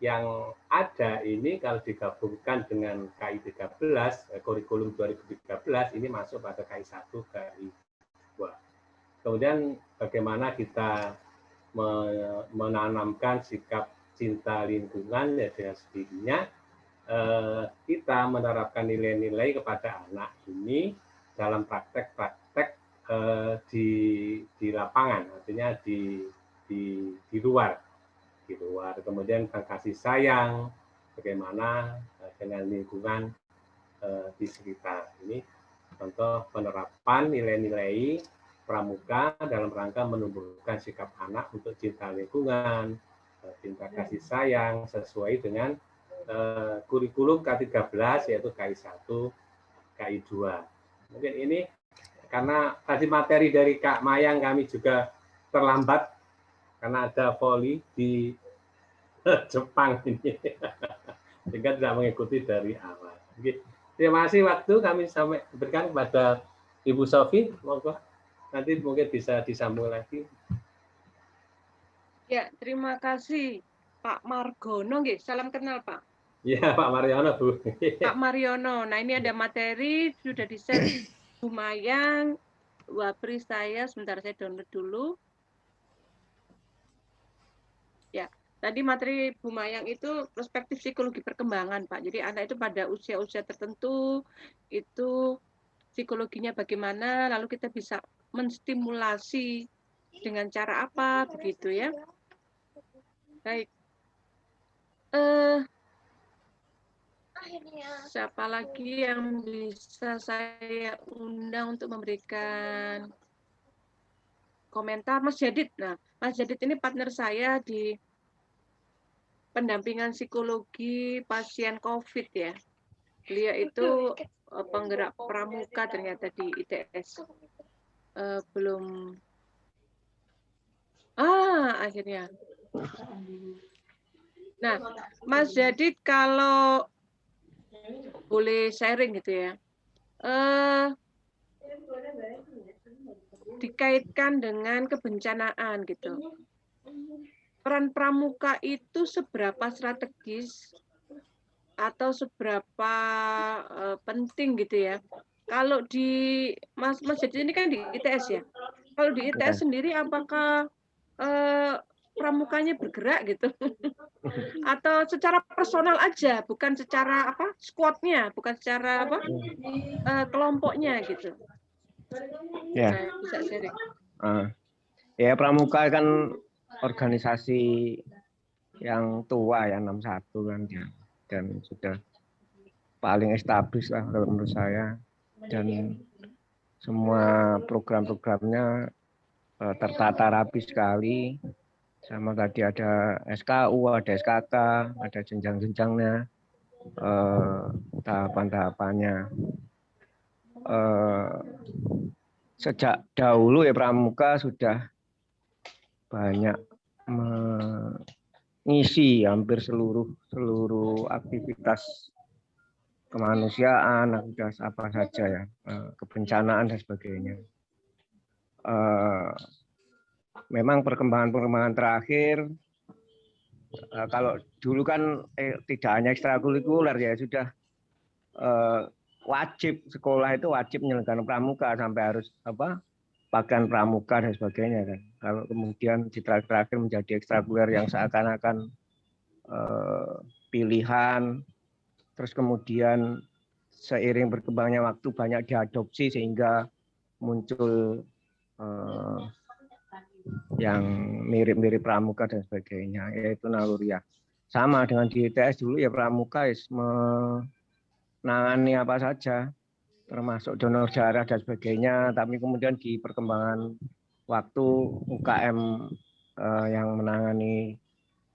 yang ada ini kalau digabungkan dengan KI 13, kurikulum 2013, ini masuk pada KI 1, KI 2. Kemudian bagaimana kita menanamkan sikap cinta lingkungan ya dengan sendirinya, kita menerapkan nilai-nilai kepada anak ini dalam praktek-praktek di lapangan, artinya di luar. Kemudian kasih sayang, bagaimana dengan lingkungan di sekitar. Ini contoh penerapan nilai-nilai pramuka dalam rangka menumbuhkan sikap anak untuk cinta lingkungan, cinta kasih sayang sesuai dengan kurikulum K13 yaitu KI 1, KI 2. Mungkin ini karena tadi materi dari Kak Mayang kami juga terlambat karena ada voli di Jepang ini, sehingga tidak mengikuti dari awal. Terima kasih waktu kami sampai berikan kepada Ibu Sofi, monggo nanti mungkin bisa disambung lagi.
Ya, terima kasih Pak Margono, nggih. Salam kenal Pak.
Ya, Pak Mariono, Bu.
Pak Mariono. Nah, ini ada materi sudah di-share Bu Mayang, Wapri saya. Sebentar saya download dulu. Ya, tadi materi Bu Mayang itu perspektif psikologi perkembangan, Pak. Jadi anak itu pada usia-usia tertentu itu psikologinya bagaimana, lalu kita bisa menstimulasi dengan cara apa, begitu ya. Baik. Siapa lagi yang bisa saya undang untuk memberikan komentar? Mas Jadid. Nah, Mas Jadid ini partner saya di pendampingan psikologi pasien COVID ya. Beliau itu penggerak pramuka ternyata di ITS. Belum. Akhirnya. Nah, Mas Jadid kalau boleh sharing gitu ya. Dikaitkan dengan kebencanaan gitu. Peran pramuka itu seberapa strategis atau seberapa penting gitu ya. Kalau di Mas Jadid ini kan di ITS ya. Kalau di ITS sendiri apakah pramukanya bergerak gitu? Atau secara personal aja, bukan secara apa? Squadnya, bukan secara apa? Kelompoknya gitu.
Ya.
Nah, bisa sharing.
Ya, pramuka kan organisasi yang tua ya, 61 kan ya, dan sudah paling established lah kalau menurut saya, dan semua program-programnya tertata rapi sekali, sama tadi ada SKU, ada SKK, ada jenjang-jenjangnya, tahapan-tahapannya. Sejak dahulu ya pramuka sudah banyak mengisi hampir seluruh aktivitas kemanusiaan, aktivitas apa saja ya, kebencanaan dan sebagainya. Memang perkembangan terakhir, kalau dulu kan tidak hanya ekstrakurikuler ya, sudah wajib, sekolah itu wajib menyelenggarakan pramuka sampai harus pakaian pramuka dan sebagainya kan. Kalau kemudian di terakhir menjadi ekstrakurikuler yang seakan-akan pilihan, terus kemudian seiring berkembangnya waktu banyak diadopsi sehingga muncul yang mirip-mirip pramuka dan sebagainya, yaitu naluriah. Sama dengan di ITS dulu ya, pramuka menangani apa saja, termasuk donor darah dan sebagainya, tapi kemudian di perkembangan waktu UKM yang menangani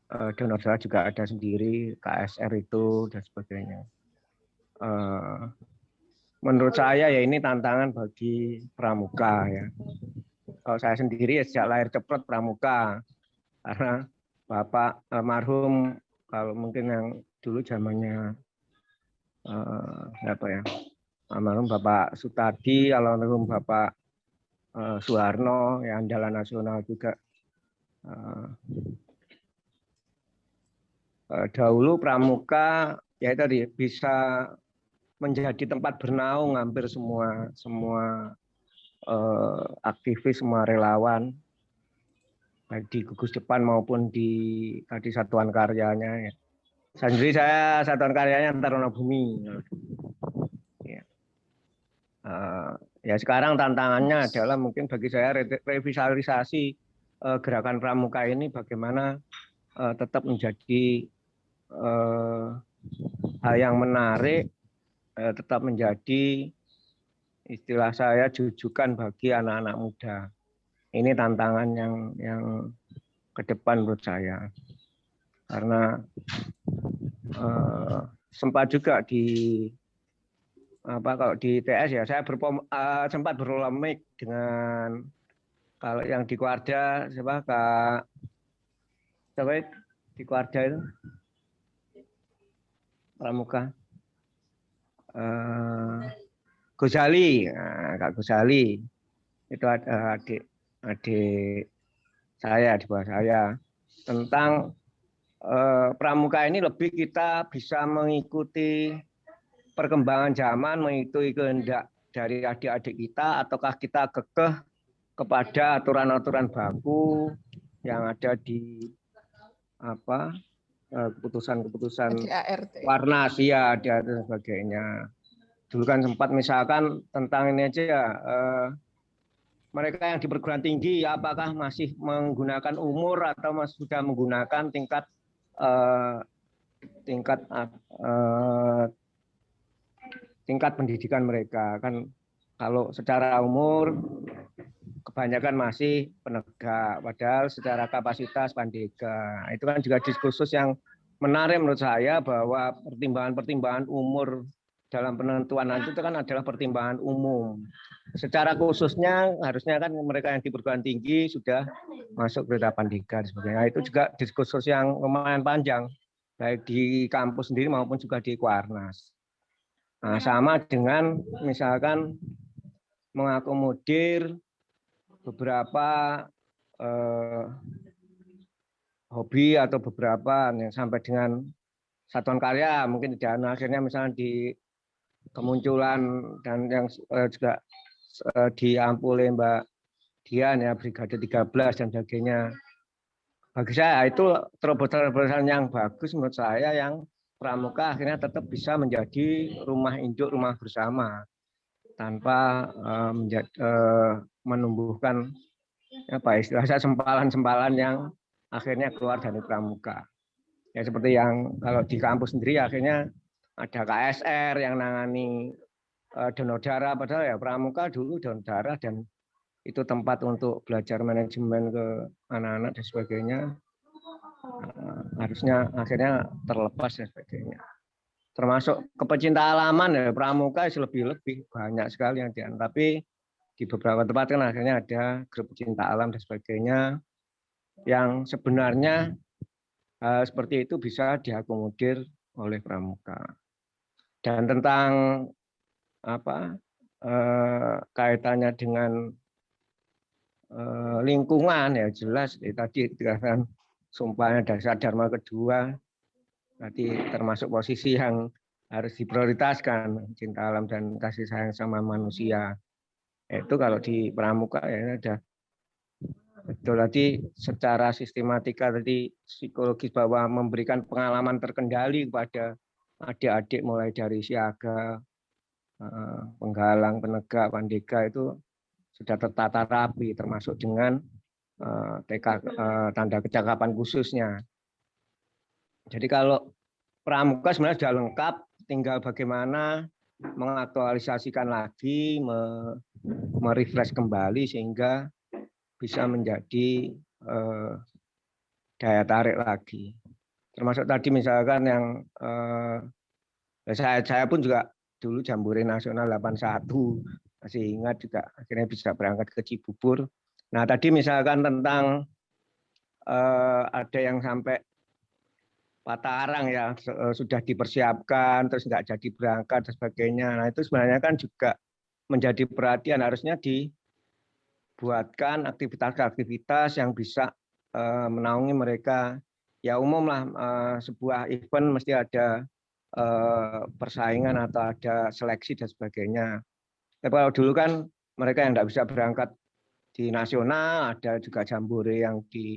donor darah juga ada sendiri, KSR itu dan sebagainya. menurut saya ya ini tantangan bagi pramuka ya. Kalau saya sendiri ya sejak lahir ceprot pramuka, karena Bapak almarhum, kalau mungkin yang dulu zamannya apa ya, almarhum Bapak Sutadi, almarhum Bapak Soeharno, ya andalan nasional juga. Dahulu pramuka ya tadi bisa menjadi tempat bernaung hampir semua aktivis, semua relawan, baik di gugus depan maupun di tadi satuan karyanya. Ya. Sendiri saya satuan karyanya Taruna Bumi. Ya. Ya sekarang tantangannya adalah mungkin bagi saya revitalisasi gerakan pramuka ini bagaimana tetap menjadi hal yang menarik, tetap menjadi istilah saya jujukan bagi anak-anak muda. Ini tantangan yang ke depan menurut saya. Karena sempat juga kalau di TS ya saya sempat berpolemik dengan kalau yang di Kuarda siapa di Kuarda itu pramuka Gozali, Kak Gozali itu adik saya di bawah saya tentang pramuka ini lebih kita bisa mengikuti perkembangan zaman, mengikuti kehendak dari adik-adik kita, ataukah kita kekeh kepada aturan-aturan baku yang ada di keputusan-keputusan Warnas ya dan sebagainya. Dulu kan sempat misalkan tentang ini aja ya, mereka yang di perguruan tinggi apakah masih menggunakan umur atau masih sudah menggunakan tingkat pendidikan mereka. Kan kalau secara umur kebanyakan masih penegak, padahal secara kapasitas pandega. Itu kan juga diskursus yang menarik menurut saya, bahwa pertimbangan-pertimbangan umur dalam penentuan itu kan adalah pertimbangan umum. Secara khususnya harusnya kan mereka yang di perguruan tinggi sudah masuk kereta pandega dan sebagainya. Itu juga diskursus yang lumayan panjang, baik di kampus sendiri maupun juga di Kuarnas. Nah, sama dengan misalkan mengakomodir beberapa hobi atau beberapa yang sampai dengan satuan karya, mungkin di akhirnya misalnya di kemunculan dan yang juga diampuli Mbak Dian ya, Brigade 13 dan sebagainya. Bagi saya itu terobosan-terobosan yang bagus menurut saya, yang pramuka akhirnya tetap bisa menjadi rumah induk, rumah bersama tanpa menumbuhkan istilah saya sempalan-sempalan yang akhirnya keluar dari pramuka. Ya seperti yang kalau di kampus sendiri akhirnya ada KSR yang nangani donor darah, padahal ya pramuka dulu donor darah dan itu tempat untuk belajar manajemen ke anak-anak dan sebagainya. Harusnya akhirnya terlepas dan sebagainya. Termasuk kepecinta alaman ya, pramuka lebih banyak sekali yang dian. Tapi di beberapa tempat kan akhirnya ada grup pecinta alam dan sebagainya yang sebenarnya seperti itu bisa diakomodir oleh pramuka. Dan tentang kaitannya dengan lingkungan ya jelas tadi dikatakan sumpahnya dasar Dharma kedua berarti termasuk posisi yang harus diprioritaskan, cinta alam dan kasih sayang sama manusia. Itu kalau di pramuka ya ada betul tadi secara sistematika tadi psikologis bahwa memberikan pengalaman terkendali kepada adik-adik mulai dari siaga, penggalang, penegak, pandega itu sudah tertata rapi termasuk dengan tanda kecakapan khususnya. Jadi kalau pramuka sebenarnya sudah lengkap, tinggal bagaimana mengaktualisasikan lagi, merefresh kembali sehingga bisa menjadi daya tarik lagi. Termasuk tadi misalkan yang saya pun juga dulu Jambore Nasional 81, masih ingat juga akhirnya bisa berangkat ke Cibubur. Nah tadi misalkan tentang ada yang sampai patah arang ya, sudah dipersiapkan terus nggak jadi berangkat dan sebagainya. Nah itu sebenarnya kan juga menjadi perhatian, harusnya dibuatkan aktivitas-aktivitas yang bisa menaungi mereka. Ya umum lah, sebuah event mesti ada persaingan atau ada seleksi dan sebagainya. Tapi kalau dulu kan mereka yang nggak bisa berangkat di nasional, ada juga Jambore yang di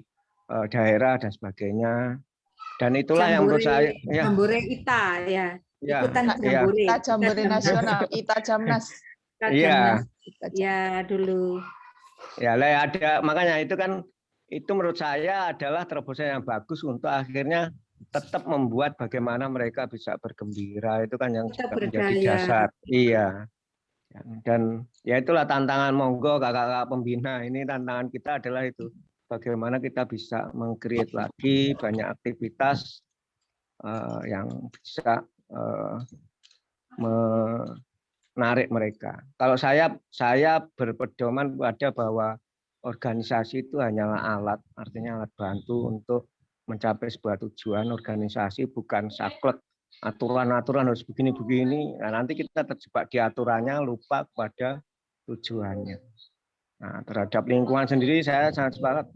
daerah dan sebagainya. Dan itulah yang menurut saya ya.
Jambore ITA ya. Ikutan Jambore.
ITA Jambore Nasional, ITA Jamnas.
Iya.
Ya dulu.
Ya lah ada, makanya itu kan itu menurut saya adalah terobosan yang bagus untuk akhirnya tetap membuat bagaimana mereka bisa bergembira, itu kan yang juga menjadi dasar. Iya. Dan ya itulah tantangan monggo kakak-kakak pembina ini, tantangan kita adalah itu. Bagaimana kita bisa meng-create lagi banyak aktivitas yang bisa menarik mereka. Kalau saya berpedoman pada bahwa organisasi itu hanyalah alat, artinya alat bantu untuk mencapai sebuah tujuan. Organisasi bukan saklek, aturan-aturan harus begini-begini. Nah, nanti kita terjebak di aturannya, lupa kepada tujuannya. Nah, terhadap lingkungan sendiri saya sangat sepakat,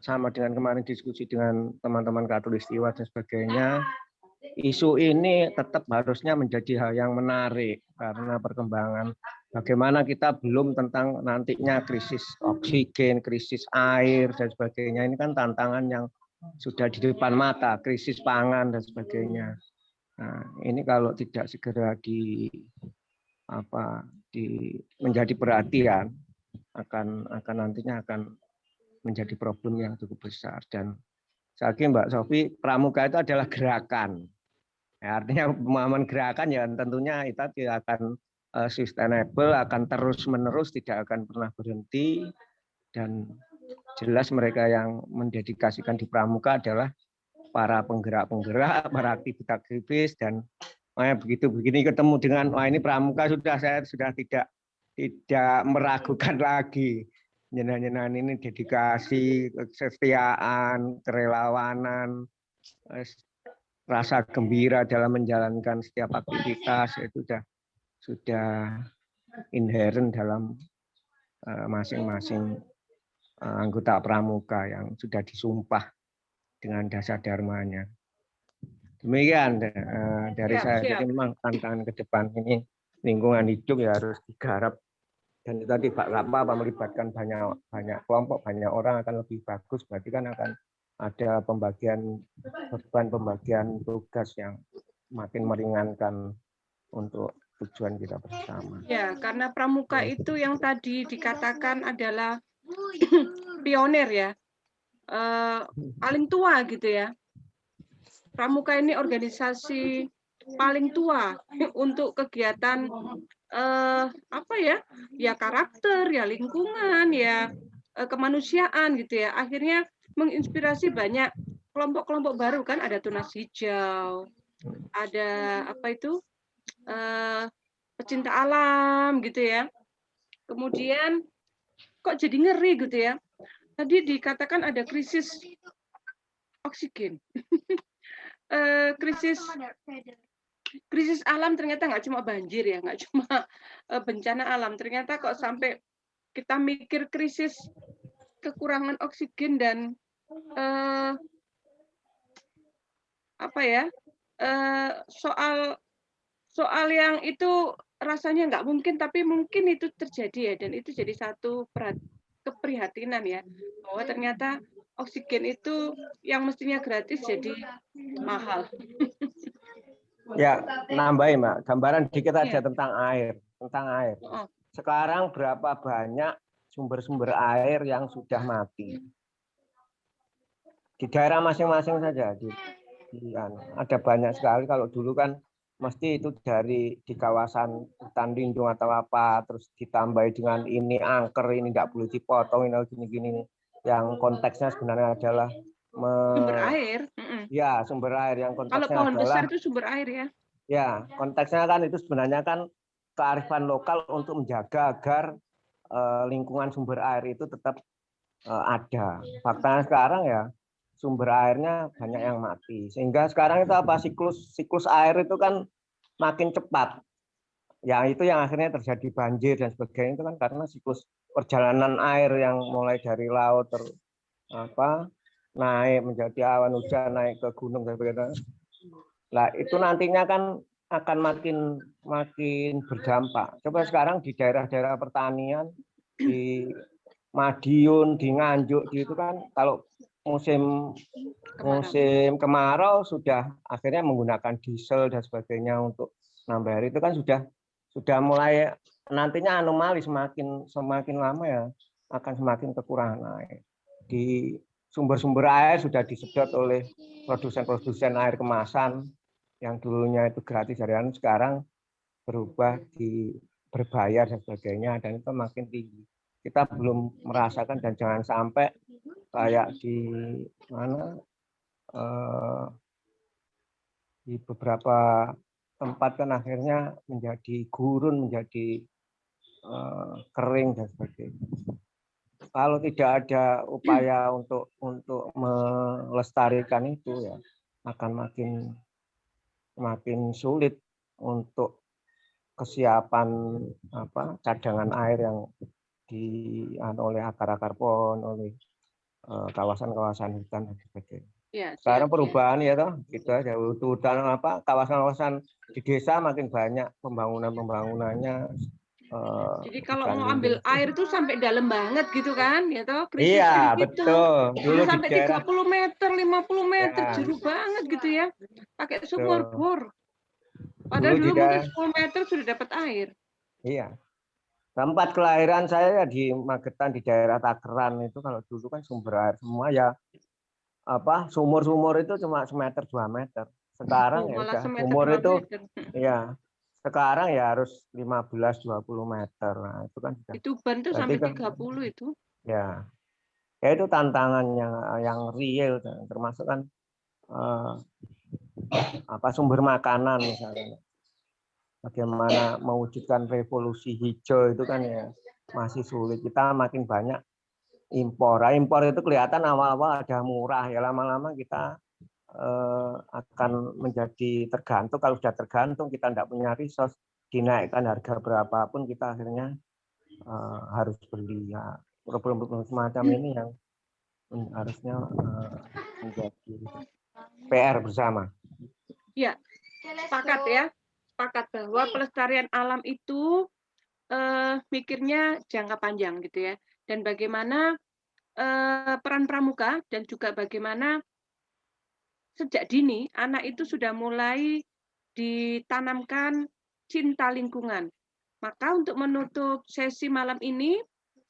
sama dengan kemarin diskusi dengan teman-teman Katulistiwa dan sebagainya. Isu ini tetap harusnya menjadi hal yang menarik karena perkembangan bagaimana kita belum tentang nantinya krisis oksigen, krisis air dan sebagainya. Ini kan tantangan yang sudah di depan mata, krisis pangan dan sebagainya. Nah, ini kalau tidak segera menjadi perhatian, akan nantinya akan menjadi problem yang cukup besar. Dan saya yakin Mbak Sofi, pramuka itu adalah gerakan. Ya, artinya pemahaman gerakan ya tentunya itu tidak akan sustainable, akan terus-menerus, tidak akan pernah berhenti. Dan jelas mereka yang mendedikasikan di pramuka adalah para penggerak-penggerak, para aktivis-aktivis, dan begitu begini ketemu dengan wah ini pramuka saya sudah tidak meragukan lagi. Nyenah-nyenah ini dedikasi, kesetiaan, kerelawanan, rasa gembira dalam menjalankan setiap aktivitas itu sudah inherent dalam masing-masing anggota pramuka yang sudah disumpah dengan dasar dharmanya. Demikian dari saya. Jadi memang tantangan ke depan ini lingkungan hidup ya harus digarap, dan itu tadi Pak apa melibatkan banyak kelompok, banyak orang akan lebih bagus. Berarti kan akan ada pembagian beban, pembagian tugas yang makin meringankan untuk tujuan kita bersama.
Ya, karena pramuka itu yang tadi dikatakan adalah pionir ya, paling tua gitu ya. Pramuka ini organisasi paling tua untuk kegiatan ya karakter, ya lingkungan, ya kemanusiaan gitu ya. Akhirnya menginspirasi banyak kelompok-kelompok baru kan, ada Tunas Hijau, ada pecinta alam gitu ya. Kemudian kok jadi ngeri gitu ya. Tadi dikatakan ada krisis oksigen. Krisis alam ternyata nggak cuma banjir ya, nggak cuma bencana alam. Ternyata kok sampai kita mikir krisis kekurangan oksigen dan soal yang itu rasanya nggak mungkin, tapi mungkin itu terjadi ya, dan itu jadi satu keprihatinan ya, bahwa ternyata oksigen itu yang mestinya gratis jadi mahal.
Ya, nambahin Mbak, gambaran dikit aja tentang air. Sekarang berapa banyak sumber-sumber air yang sudah mati? Di daerah masing-masing saja, ada banyak sekali. Kalau dulu kan mesti itu di kawasan hutan lindung atau apa, terus ditambah dengan ini angker, ini nggak boleh dipotong, ini gini-gini. Yang konteksnya sebenarnya adalah
sumber air.
Ya, sumber air yang konteksnya
kalau pohon
adalah
besar itu sumber air ya.
Ya, konteksnya kan itu sebenarnya kan kearifan lokal untuk menjaga agar lingkungan sumber air itu tetap ada. Faktanya sekarang ya sumber airnya banyak yang mati. Sehingga sekarang itu apa, siklus air itu kan makin cepat. Ya itu yang akhirnya terjadi banjir dan sebagainya itu kan karena siklus perjalanan air yang mulai dari laut naik menjadi awan hujan, naik ke gunung dan sebagainya. Nah, itu nantinya kan akan makin berdampak. Coba sekarang di daerah-daerah pertanian, di Madiun, di Nganjuk, itu kan kalau musim kemarau sudah akhirnya menggunakan diesel dan sebagainya untuk nambah air, itu kan sudah mulai nantinya anomali semakin lama ya akan semakin kekurangan air. Di sumber-sumber air sudah disedot oleh produsen-produsen air kemasan yang dulunya itu gratis harian, sekarang berubah berbayar dan sebagainya, dan itu makin tinggi. Kita belum merasakan, dan jangan sampai kayak di di beberapa tempat kan akhirnya menjadi gurun, menjadi kering dan sebagainya. Kalau tidak ada upaya untuk melestarikan itu ya akan makin sulit untuk kesiapan cadangan air yang oleh akar-akar pohon, oleh kawasan-kawasan hutan dan sebagainya. Ya, sekarang perubahan ya toh, gitu aja. Hutan kawasan-kawasan di desa makin banyak pembangunannya.
Jadi kalau mau ambil air itu sampai dalam banget gitu kan, ya toh?
Iya,
gitu.
Betul.
Dulu sampai 30 meter, 50 meter, ya. Jauh banget gitu ya. Pakai sumur bor. Padahal dulu mungkin 10 meter sudah dapat air.
Iya. Tempat kelahiran saya ya di Magetan, di daerah Takeran itu, kalau dulu kan sumber air semua ya sumur-sumur itu cuma semeter 2 meter. Sekarang ya udah sumur itu ya sekarang ya harus 15-20 meter. Nah, itu kan sudah.
Itu Tuban tuh sampai 30 itu.
Ya. Ya itu tantangan yang real, termasuk kan sumber makanan misalnya. Bagaimana mewujudkan revolusi hijau itu kan ya masih sulit. Kita makin banyak impor. Impor itu kelihatan awal-awal ada murah, ya lama-lama kita akan menjadi tergantung. Kalau sudah tergantung, kita tidak punya resource, dinaikkan harga berapapun kita akhirnya harus beli. Ya, problem-problem semacam ini yang harusnya menjadi PR bersama.
Ya, sepakat ya. Sepakat bahwa pelestarian alam itu mikirnya jangka panjang gitu ya, dan bagaimana peran pramuka dan juga bagaimana sejak dini anak itu sudah mulai ditanamkan cinta lingkungan. Maka untuk menutup sesi malam ini,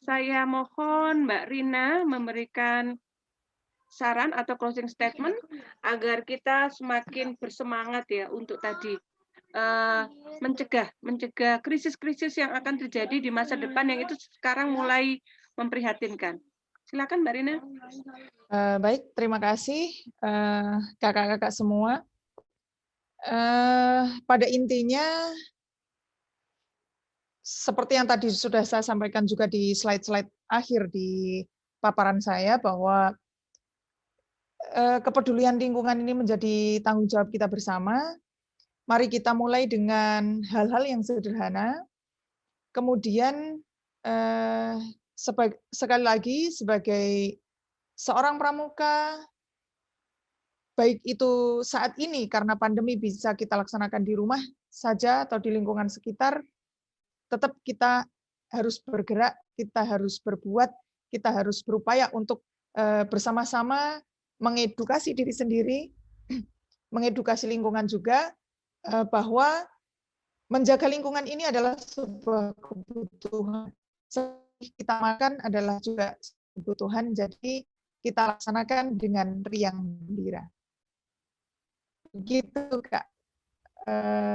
saya mohon Mbak Rina memberikan saran atau closing statement agar kita semakin bersemangat ya untuk tadi mencegah krisis-krisis yang akan terjadi di masa depan yang itu sekarang mulai memprihatinkan. Silakan Mbak Rina.
Baik, terima kasih kakak-kakak semua. Pada intinya seperti yang tadi sudah saya sampaikan juga di slide-slide akhir di paparan saya, bahwa kepedulian lingkungan ini menjadi tanggung jawab kita bersama. Mari kita mulai dengan hal-hal yang sederhana. Kemudian sekali lagi sebagai seorang pramuka, baik itu saat ini karena pandemi bisa kita laksanakan di rumah saja atau di lingkungan sekitar, tetap kita harus bergerak, kita harus berbuat, kita harus berupaya untuk bersama-sama mengedukasi diri sendiri, mengedukasi lingkungan juga, bahwa menjaga lingkungan ini adalah sebuah kebutuhan. Kita makan adalah juga kebutuhan, jadi kita laksanakan dengan riang gembira. Begitu Kak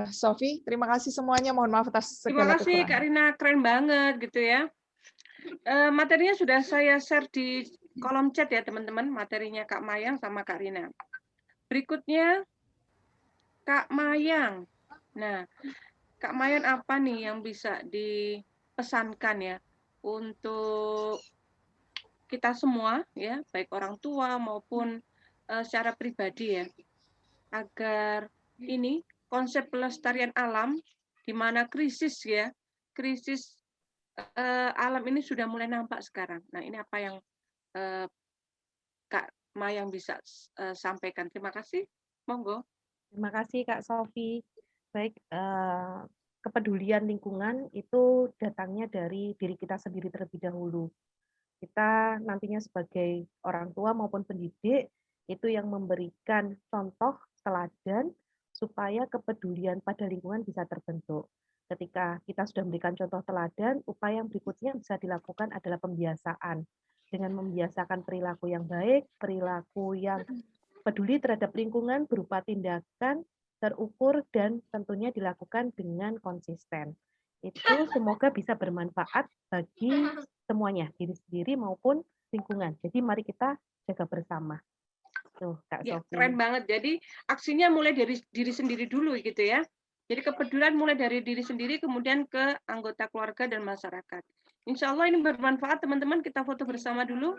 Sofi, terima kasih semuanya. Mohon maaf atas segala kekurangan.
Terima kasih Kak Rina, keren banget gitu ya. Materinya sudah saya share di kolom chat ya teman-teman, materinya Kak Mayang sama Kak Rina. Berikutnya Kak Mayang, Nah, Kak Mayan apa nih yang bisa dipesankan ya untuk kita semua ya, baik orang tua maupun secara pribadi ya, agar ini konsep pelestarian alam di mana krisis ya, krisis alam ini sudah mulai nampak sekarang. Nah, ini apa yang Kak Mayang bisa sampaikan. Terima kasih. Monggo.
Terima kasih Kak Sofi. Baik, kepedulian lingkungan itu datangnya dari diri kita sendiri terlebih dahulu. Kita nantinya sebagai orang tua maupun pendidik itu yang memberikan contoh teladan supaya kepedulian pada lingkungan bisa terbentuk. Ketika kita sudah memberikan contoh teladan, upaya yang berikutnya bisa dilakukan adalah pembiasaan. Dengan membiasakan perilaku yang baik, perilaku yang peduli terhadap lingkungan berupa tindakan terukur dan tentunya dilakukan dengan konsisten. Itu semoga bisa bermanfaat bagi semuanya, diri sendiri maupun lingkungan. Jadi mari kita jaga bersama. Tuh, Kak
Ya,
Sofi.
keren banget. Jadi aksinya mulai dari diri sendiri dulu gitu ya. Jadi kepedulian mulai dari diri sendiri kemudian ke anggota keluarga dan masyarakat. Insya Allah ini bermanfaat teman-teman. Kita foto bersama dulu.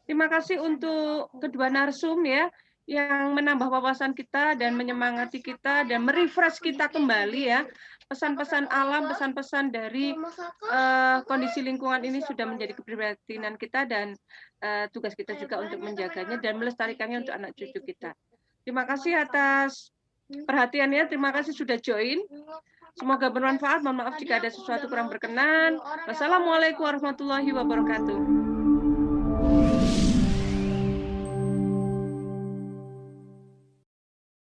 Terima kasih untuk kedua narsum ya yang menambah wawasan kita dan menyemangati kita dan merefresh kita kembali ya. Pesan-pesan alam, pesan-pesan dari kondisi lingkungan ini sudah menjadi keprihatinan kita dan tugas kita juga untuk menjaganya dan melestarikannya untuk anak cucu kita. Terima kasih atas perhatiannya, terima kasih sudah join. Semoga bermanfaat. Mohon maaf jika ada sesuatu kurang berkenan. Wassalamualaikum warahmatullahi wabarakatuh.